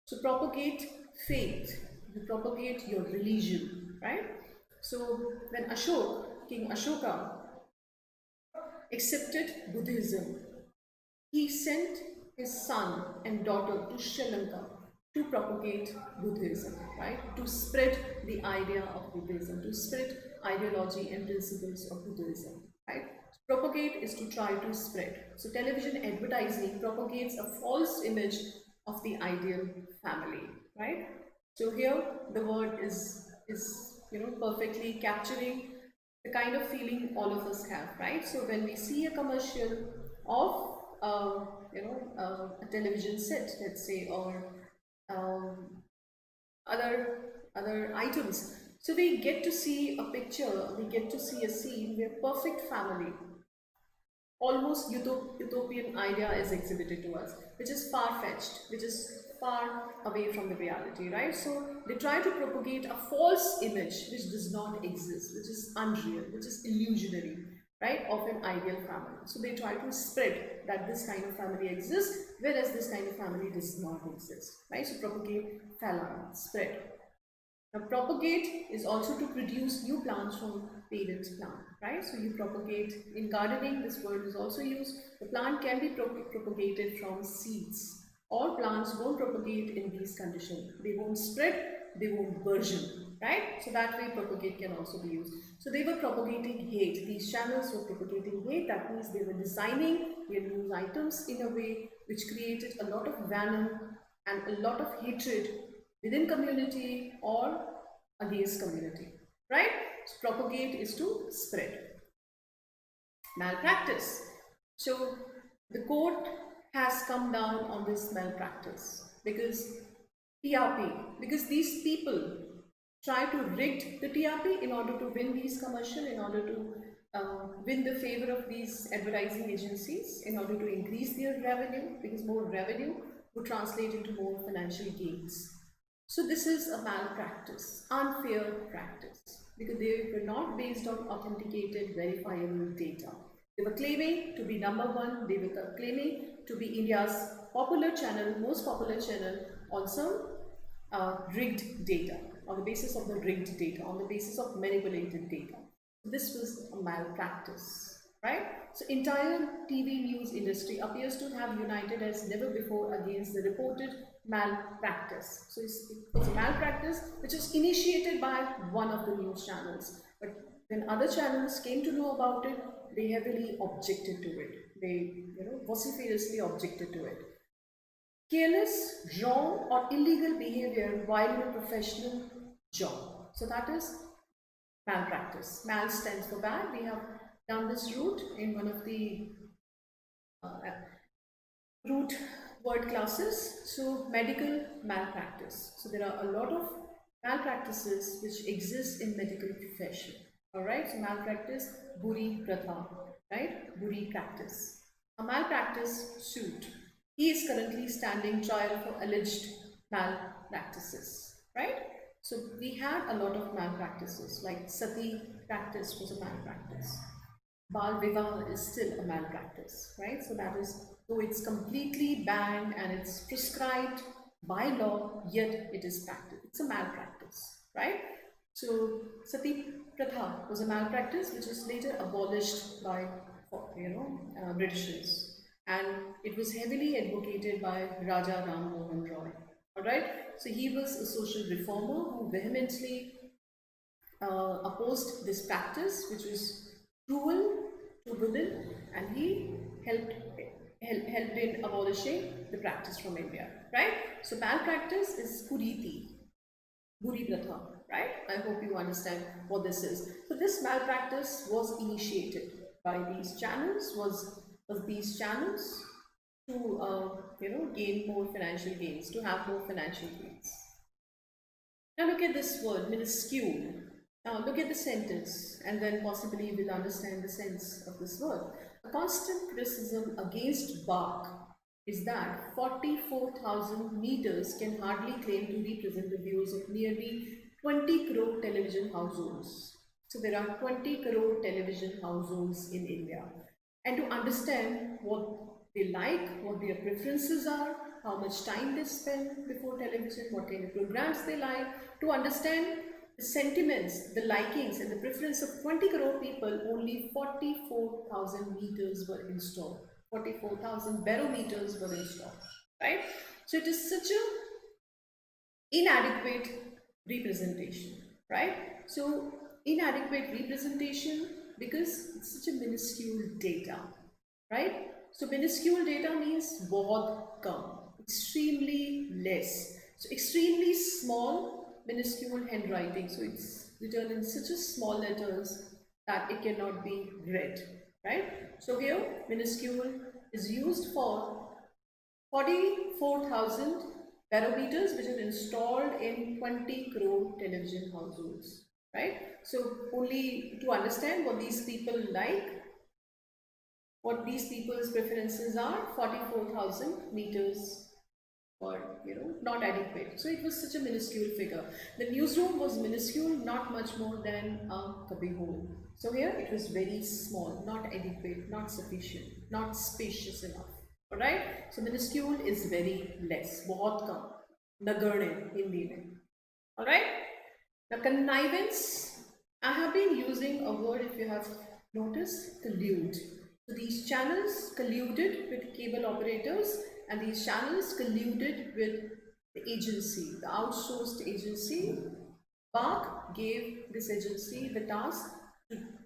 So propagate faith, you propagate your religion, right? So when King Ashoka accepted Buddhism, he sent his son and daughter to Sri Lanka to propagate Buddhism, right? To spread the idea of Buddhism, to spread ideology and principles of Buddhism, right? Propagate is to try to spread. So television advertising propagates a false image of the ideal family, right? So here the word is perfectly capturing the kind of feeling all of us have, right? So when we see a commercial of a television set, let's say, or um, other items, so we get to see a picture, we get to see a scene where perfect family, almost utopian idea is exhibited to us, which is far-fetched, which is far away from the reality, right? So they try to propagate a false image which does not exist, which is unreal, which is illusionary, right, of an ideal family. So they try to spread that this kind of family exists, whereas this kind of family does not exist, right? So propagate, phalan, spread. Now propagate is also to produce new plants from parent plant, right? So you propagate, in gardening this word is also used. The plant can be propagated from seeds, or plants won't propagate in these conditions. They won't spread, they won't burgeon, right? So that way propagate can also be used. So they were propagating hate. These channels were propagating hate. That means they were designing their news items in a way which created a lot of venom and a lot of hatred within community or against community, right? So propagate is to spread. Malpractice. So the court has come down on this malpractice because TRP, because these people try to rig the TRP in order to win these commercial, in order to win the favor of these advertising agencies, in order to increase their revenue, because more revenue would translate into more financial gains. So this is a malpractice, unfair practice, because they were not based on authenticated, verifiable data. They were claiming to be number one. They were claiming to be India's popular channel, most popular channel on some rigged data, on the basis of the rigged data, on the basis of manipulated data. This was a malpractice, right? So entire TV news industry appears to have united as never before against the reported malpractice. So it's a malpractice which was initiated by one of the news channels. But when other channels came to know about it, they heavily objected to it. They, vociferously objected to it. Careless, wrong, or illegal behavior while in a professional job. So that is malpractice. Mal stands for bad. We have done this root in one of the root word classes. So medical malpractice. So there are a lot of malpractices which exist in medical profession. All right. So malpractice, buri pratha, right? Buri practice. A malpractice suit. He is currently standing trial for alleged malpractices, right? So we had a lot of malpractices, like sati practice was a malpractice. Bal Vivah is still a malpractice, right? So that is, though it's completely banned and it's prescribed by law, yet it is practiced. It's a malpractice, right? So sati pratha was a malpractice which was later abolished by, Britishers. And it was heavily advocated by Raja Ram Mohan Roy. Alright, so he was a social reformer who vehemently opposed this practice, which was cruel to women, and he helped in abolishing the practice from India. Right? So malpractice is kuriti, buri pratha. Right? I hope you understand what this is. So this malpractice was initiated by these channels. Was these channels to gain more financial gains, to have more financial gains. Now look at this word, minuscule. Now look at the sentence and then possibly you will understand the sense of this word. A constant criticism against Bach is that 44,000 meters can hardly claim to represent the views of nearly 20 crore television households. So there are 20 crore television households in India. And to understand what they like, what their preferences are, how much time they spend before television, what kind of programs they like, to understand the sentiments, the likings and the preference of 20 crore people, only 44,000 meters were installed. 44,000 barometers were installed, right? So it is such a inadequate representation, right? So inadequate representation because it's such a minuscule data, right? So minuscule data means bahut kam, extremely less. So extremely small, minuscule handwriting. So it's written in such a small letters that it cannot be read, right? So here minuscule is used for 44,000 barometers which are installed in 20 crore television households, right? So only to understand what these people like, what these people's preferences are, 44,000 meters or not adequate. So it was such a minuscule figure. The newsroom was minuscule, not much more than a cubbyhole. So here it was very small, not adequate, not sufficient, not spacious enough. Alright, so minuscule is very less, बहुत कम, नगण्य हिंदी में. Alright, now connivance, I have been using a word, if you have noticed, collude. So these channels colluded with cable operators and these channels colluded with the agency, the outsourced agency. Bach gave this agency the task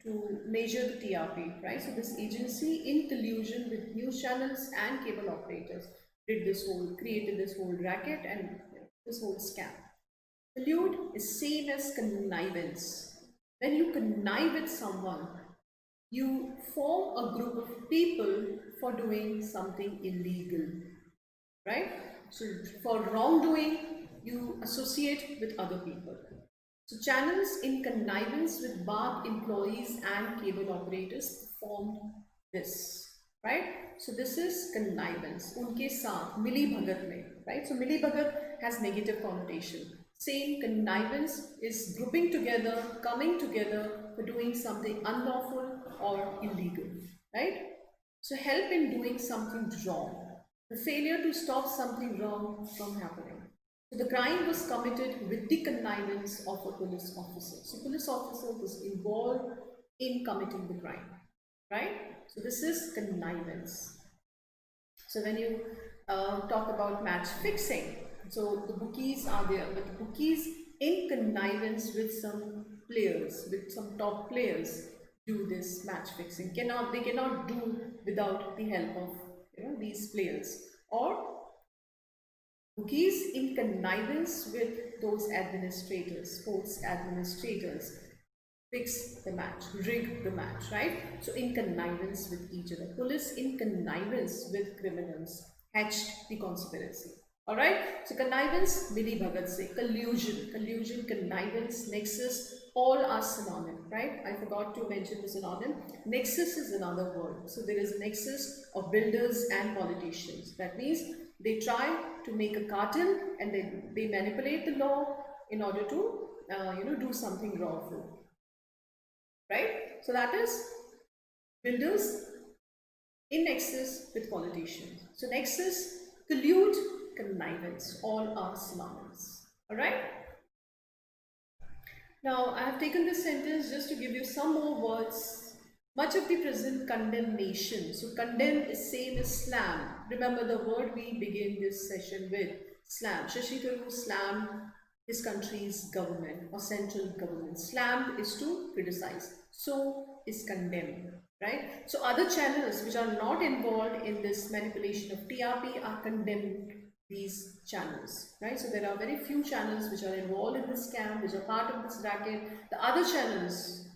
to measure the TRP, right? So this agency, in collusion with news channels and cable operators, created this whole racket and this whole scam. Collude is same as connivance. When you connive with someone, you form a group of people for doing something illegal, right? So for wrongdoing, you associate with other people. So channels in connivance with Bach employees and cable operators formed this, right? So this is connivance. Unke saath, mili bhagat mein, right? So mili bhagat has negative connotation. Same connivance is grouping together, coming together for doing something unlawful or illegal, right? So help in doing something wrong, the failure to stop something wrong from happening. So the crime was committed with the connivance of a police officer. So police officer was involved in committing the crime, right? So this is connivance. So when you talk about match fixing, so the bookies are there, but the bookies in connivance with some players, with some top players, do this match fixing. They cannot do without the help of these players, or bookies in connivance with those administrators, sports administrators, fix the match, rig the match, right? So in connivance with each other. Police in connivance with criminals hatched the conspiracy. Alright, so connivance, Mili Bhagat say, collusion, connivance, nexus, all are synonym, right? I forgot to mention the synonym. Nexus is another word. So there is a nexus of builders and politicians. That means they try to make a cartel and they manipulate the law in order to do something wrongful, right? So that is builders in nexus with politicians. So nexus, collude, connivance, all are synonyms. All right. Now I have taken this sentence just to give you some more words. Much of the present condemnation. So condemn is same as slam. Remember the word we begin this session with, slam. Shashi Tharoor slammed his country's government or central government. Slammed is to criticize. So is condemn, right? So other channels which are not involved in this manipulation of TRP are condemned these channels, right? So there are very few channels which are involved in this scam, which are part of this racket. The other channels,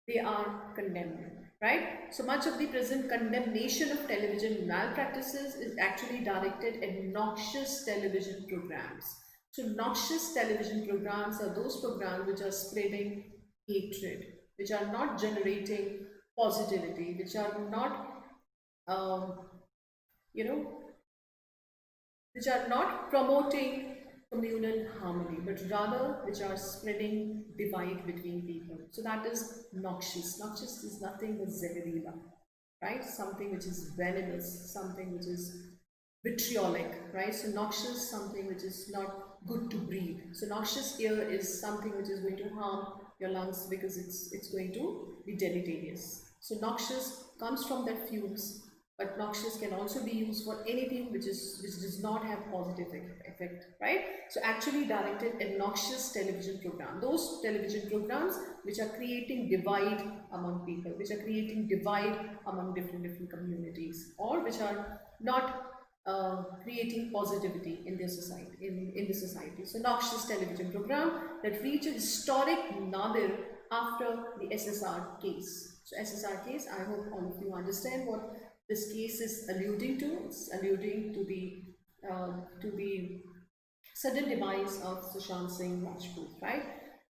they are condemned, right? So much of the present condemnation of television malpractices is actually directed at noxious television programs. So noxious television programs are those programs which are spreading hatred, which are not generating positivity, which are not, um, you know, which are not promoting communal harmony, but rather which are spreading divide between people. So that is noxious. Noxious is nothing but zehirila, right? Something which is venomous, something which is vitriolic, right? So noxious, something which is not good to breathe. So noxious air is something which is going to harm your lungs because it's going to be deleterious. So noxious comes from that fumes, but noxious can also be used for anything which does not have positive effect, right? So actually directed at noxious television program, those television programs which are creating divide among people, which are creating divide among different communities, or which are not creating positivity in their society, in the society. So noxious television program that reached a historic nadir after the SSR case. So SSR case, I hope all of you understand what this case is alluding to. It's alluding to the sudden demise of Sushant Singh Rajput, right?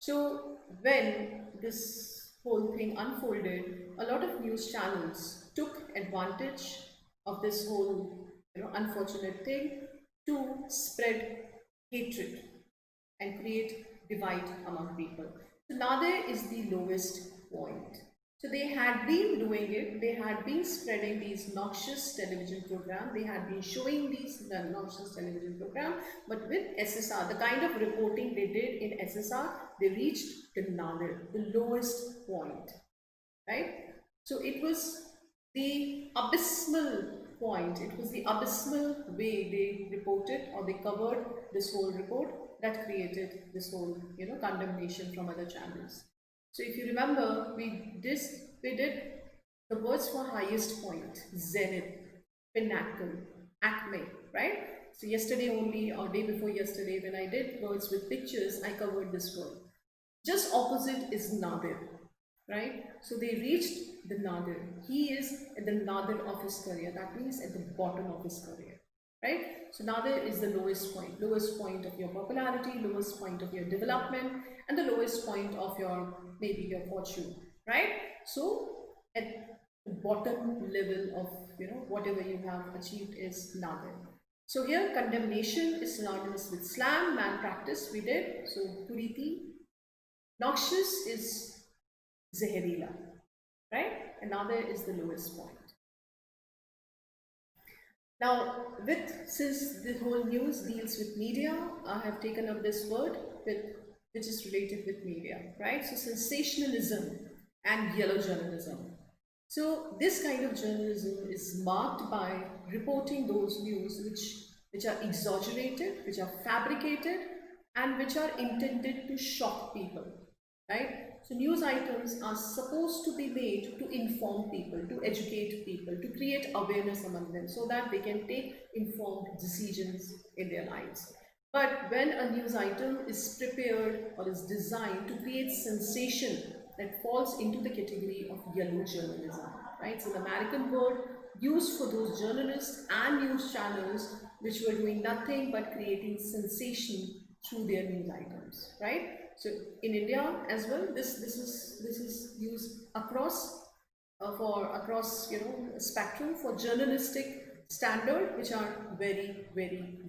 So when this whole thing unfolded, a lot of news channels took advantage of this whole unfortunate thing to spread hatred and create divide among people. So nadir is the lowest point. So they had been doing it, they had been spreading these noxious television programs, they had been showing these noxious television programs, but with SSR, the kind of reporting they did in SSR, they reached the nadir, the lowest point, right? So it was the abysmal point, it was the abysmal way they reported or they covered this whole report that created this whole condemnation from other channels. So if you remember, we did the words for highest point, zenith, pinnacle, acme, right? So yesterday only or day before yesterday when I did words with pictures, I covered this word. Just opposite is nadir, right? So they reached the nadir. He is at the nadir of his career. That means at the bottom of his career, right? So nadir is the lowest point of your popularity, lowest point of your development, and the lowest point of your maybe your fortune, right? So at the bottom level of whatever you have achieved is nadir. So here condemnation is synonymous with slam, malpractice we did. So kuriti. Noxious is zehirila, right? Another is the lowest point. Now, since the whole news deals with media, I have taken up this word which is related with media, right? So sensationalism and yellow journalism. So this kind of journalism is marked by reporting those news which are exaggerated, which are fabricated, and which are intended to shock people, right? So news items are supposed to be made to inform people, to educate people, to create awareness among them so that they can take informed decisions in their lives. But when a news item is prepared or is designed to create sensation, that falls into the category of yellow journalism, right? It's an American word used for those journalists and news channels which were doing nothing but creating sensation through their news items, right? So in India as well, this is used across across spectrum for journalistic standard, which are very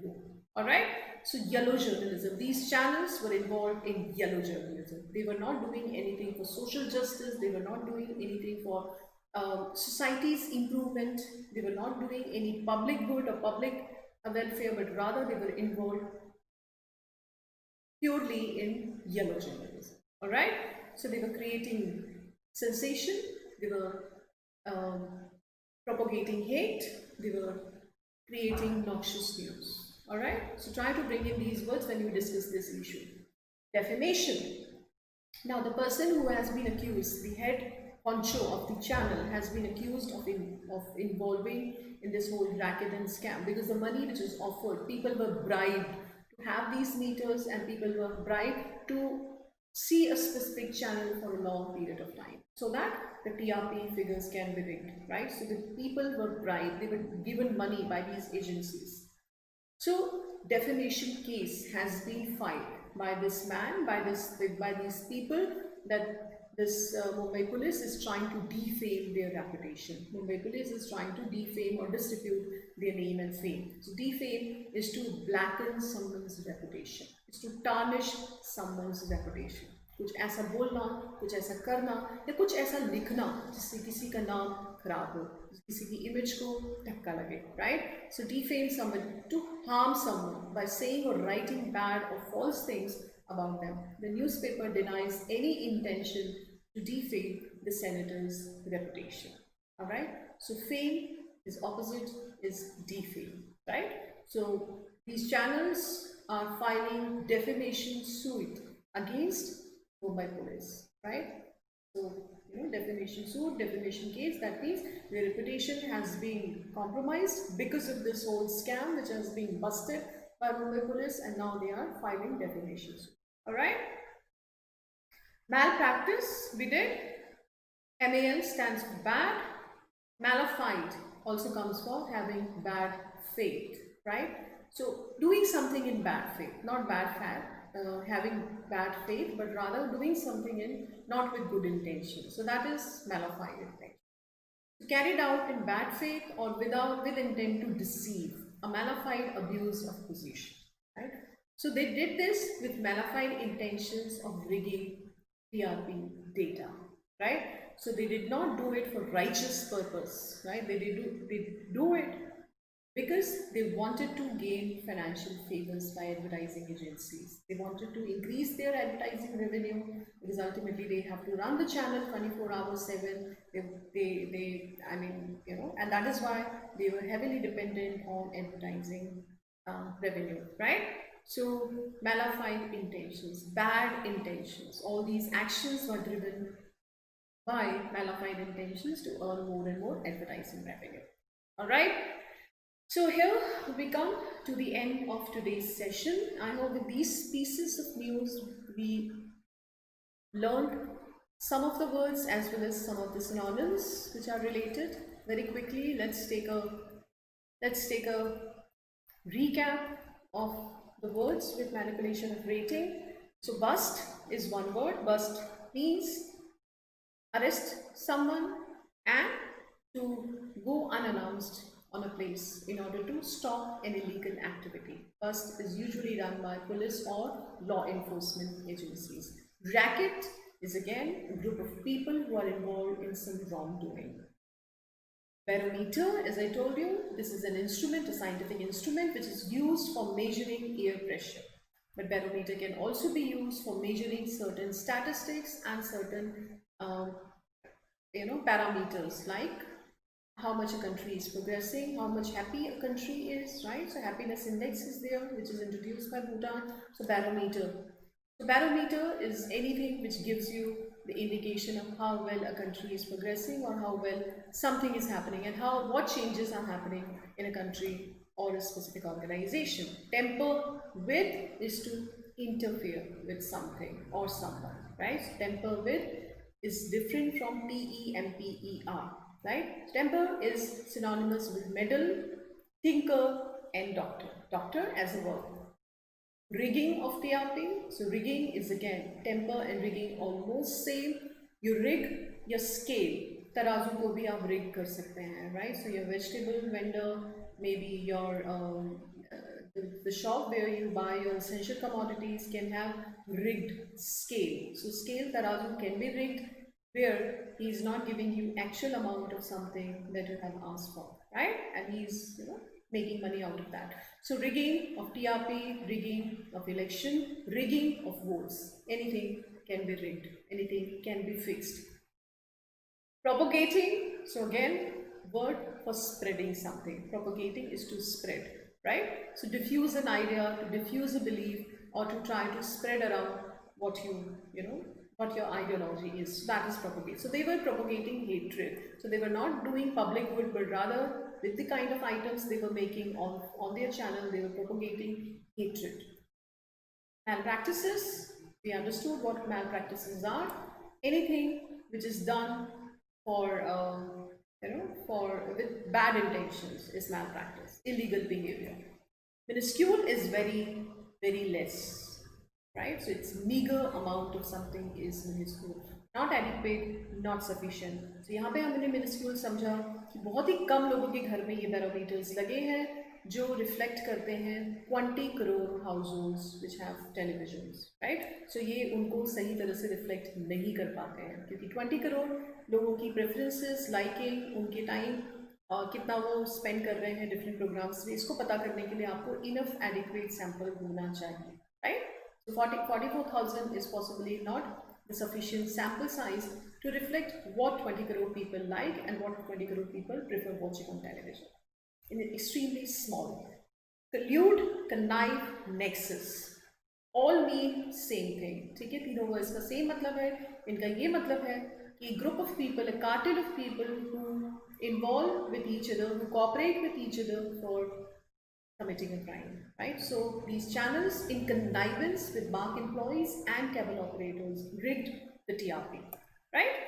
low. All right. So yellow journalism. These channels were involved in yellow journalism. They were not doing anything for social justice. They were not doing anything for society's improvement. They were not doing any public good or public welfare, but rather they were involved purely in yellow journalism. All right. So they were creating sensation. They were propagating hate. They were creating noxious news. All right. So try to bring in these words when you discuss this issue. Defamation. Now the person who has been accused, the head honcho of the channel, has been accused of involving in this whole racket and scam, because the money which is offered, people were bribed to have these meters, and people were bribed to see a specific channel for a long period of time so that the TRP figures can be rigged, right? So the people were bribed, they were given money by these agencies. So defamation case has been filed by this man, by these people, that this Mumbai police is trying to defame their reputation. Mumbai police is trying to defame or disrepute their name and fame. So defame is to blacken someone's reputation. It's to tarnish someone's reputation. कुछ ऐसा बोलना, कुछ ऐसा करना, या कुछ ऐसा लिखना जिससे किसी का नाम खराब हो, किसी की इमेज को धक्का लगे, right? So defame someone, to harm someone by saying or writing bad or false things about them. The newspaper denies any intention to defame the senator's reputation. All right. So fame is opposite is defame, right? So these channels are filing defamation suit against Mumbai police, right? So, defamation suit, defamation case, that means their reputation has been compromised because of this whole scam which has been busted by Mumbai police, and now they are filing defamation suit. All right? Malpractice, we did. MAL stands for bad. Malified also comes for having bad faith, right? So doing something in bad faith, not bad faith, having bad faith, but rather doing something in not with good intention. So that is malified intention. Carried out in bad faith or with intent to deceive, a malified abuse of position, right? So they did this with malified intentions of rigging TRP data, right? So they did not do it for righteous purpose, right? They do it because they wanted to gain financial favors by advertising agencies. They wanted to increase their advertising revenue, because ultimately they have to run the channel 24 hours 7. And that is why they were heavily dependent on advertising revenue, right? So malified intentions, bad intentions, all these actions were driven by malified intentions to earn more and more advertising revenue. All right. So here we come to the end of today's session. I hope with these pieces of news we learned some of the words as well as some of the synonyms which are related. Very quickly, let's take a recap of the words with manipulation of rating. So bust is one word. Bust means arrest someone and to go unannounced on a place in order to stop an illegal activity. Bust is usually done by police or law enforcement agencies. Racket is again a group of people who are involved in some wrongdoing. Barometer, as I told you, this is an instrument, a scientific instrument which is used for measuring air pressure. But barometer can also be used for measuring certain statistics and certain parameters, like how much a country is progressing, how much happy a country is, right? So happiness index is there, which is introduced by Bhutan. So barometer. So barometer is anything which gives you the indication of how well a country is progressing or how well something is happening and what changes are happening in a country or a specific organization. Temper with is to interfere with something or someone, right? So temper with is different from temper, right? Temper is synonymous with meddle, tinker, and doctor. Doctor as a verb. Rigging of TRP. So rigging is again temper and rigging almost same. You rig your scale. तराजू को भी आप rig कर सकते हैं, right? So your vegetable vendor, maybe your the shop where you buy your essential commodities can have rigged scale. So scale tarazu can be rigged where he is not giving you actual amount of something that you have asked for, right? And he's making money out of that. So rigging of TRP, rigging of election, rigging of votes. Anything can be rigged. Anything can be fixed. Propagating. So again, word for spreading something. Propagating is to spread, right? So diffuse an idea, to diffuse a belief, or to try to spread around what what your ideology is. That is propagate. So they were propagating hatred. So they were not doing public good, but rather with the kind of items they were making on their channel, they were propagating hatred. Malpractices. We understood what malpractices are. Anything which is done for with bad intentions is malpractice, illegal behavior. Minuscule is very, very less, right? So it's meager amount of something is minuscule, not adequate, not sufficient. So यहाँ पे हमने minuscule समझा कि बहुत ही कम लोगों के घर में ये barometers लगे हैं जो रिफ्लेक्ट करते हैं 20 crore households which have televisions, right? So ये उनको सही तरह से रिफ्लेक्ट नहीं कर पाते हैं क्योंकि 20 करोड़ लोगों की प्रेफरेंसेस, लाइकिंग, उनके टाइम कितना वो स्पेंड कर रहे हैं डिफरेंट प्रोग्राम्स में, इसको पता करने के लिए आपको इनफ एडिक्वेट सैम्पल होना चाहिए, right? So 44,000 is possibly not the sufficient sample size to reflect what 20 crore people like and what 20 crore people prefer watching on television. In extremely small. Collude, connive, nexus. All mean same thing. ठीक है, तीनों words का same मतलब है. इनका ये मतलब है कि group of people, a cartel of people who involve with each other, who cooperate with each other for committing a crime, right? So these channels in connivance with bank employees and cable operators rigged the TRP, right?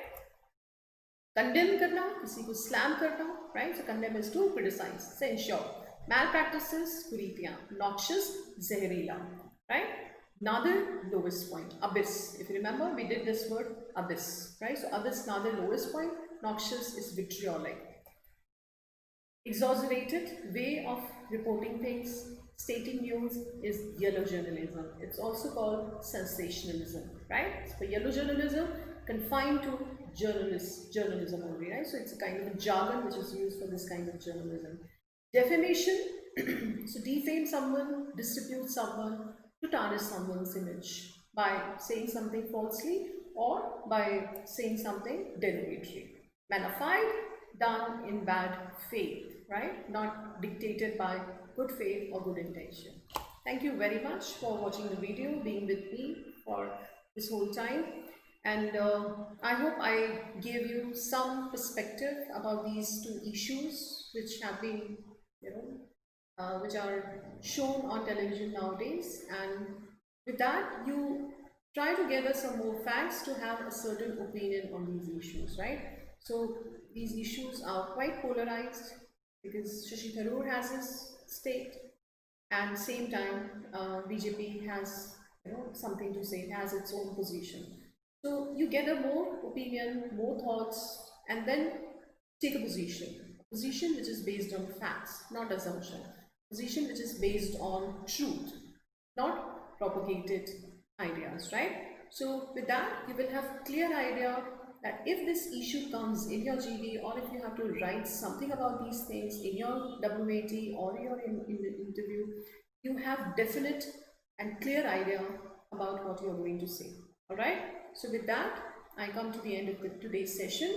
Condemn करना, किसी को slam करना, right? So condemn is to criticize, censure. Malpractices, कुरीतियाँ. Noxious, जहरीला, right? Another lowest point, abyss. If you remember, we did this word abyss, right? So abyss, another lowest point. Noxious is vitriolic. Exaggerated way of reporting things, stating news is yellow journalism. It's also called sensationalism, right? So yellow journalism confined to journalism only, right? So it's a kind of a jargon which is used for this kind of journalism. Defamation, so defame someone, distribute someone, to tarnish someone's image by saying something falsely or by saying something derogatory. Magnified, done in bad faith, right? Not dictated by good faith or good intention. Thank you very much for watching the video, being with me for this whole time. And I hope I gave you some perspective about these two issues which have been, which are shown on television nowadays. And with that, you try to gather some more facts to have a certain opinion on these issues, right? So these issues are quite polarized because Shashi Tharoor has his state, and same time BJP has something to say, has its own position. So you gather more opinion, more thoughts, and then take a position which is based on facts, not assumption, position which is based on truth, not propagated ideas, right? So with that, you will have clear idea that if this issue comes in your GD, or if you have to write something about these things in your WAT or in the interview, you have definite and clear idea about what you're going to say. All right. So with that, I come to the end of today's session.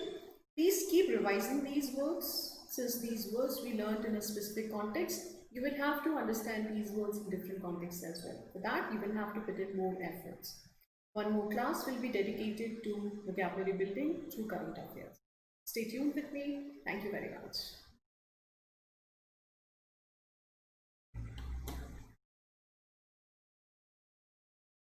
Please keep revising these words. Since these words we learned in a specific context, you will have to understand these words in different contexts as well. For that, you will have to put in more efforts. One more class will be dedicated to vocabulary building through current affairs. Stay tuned with me. Thank you very much.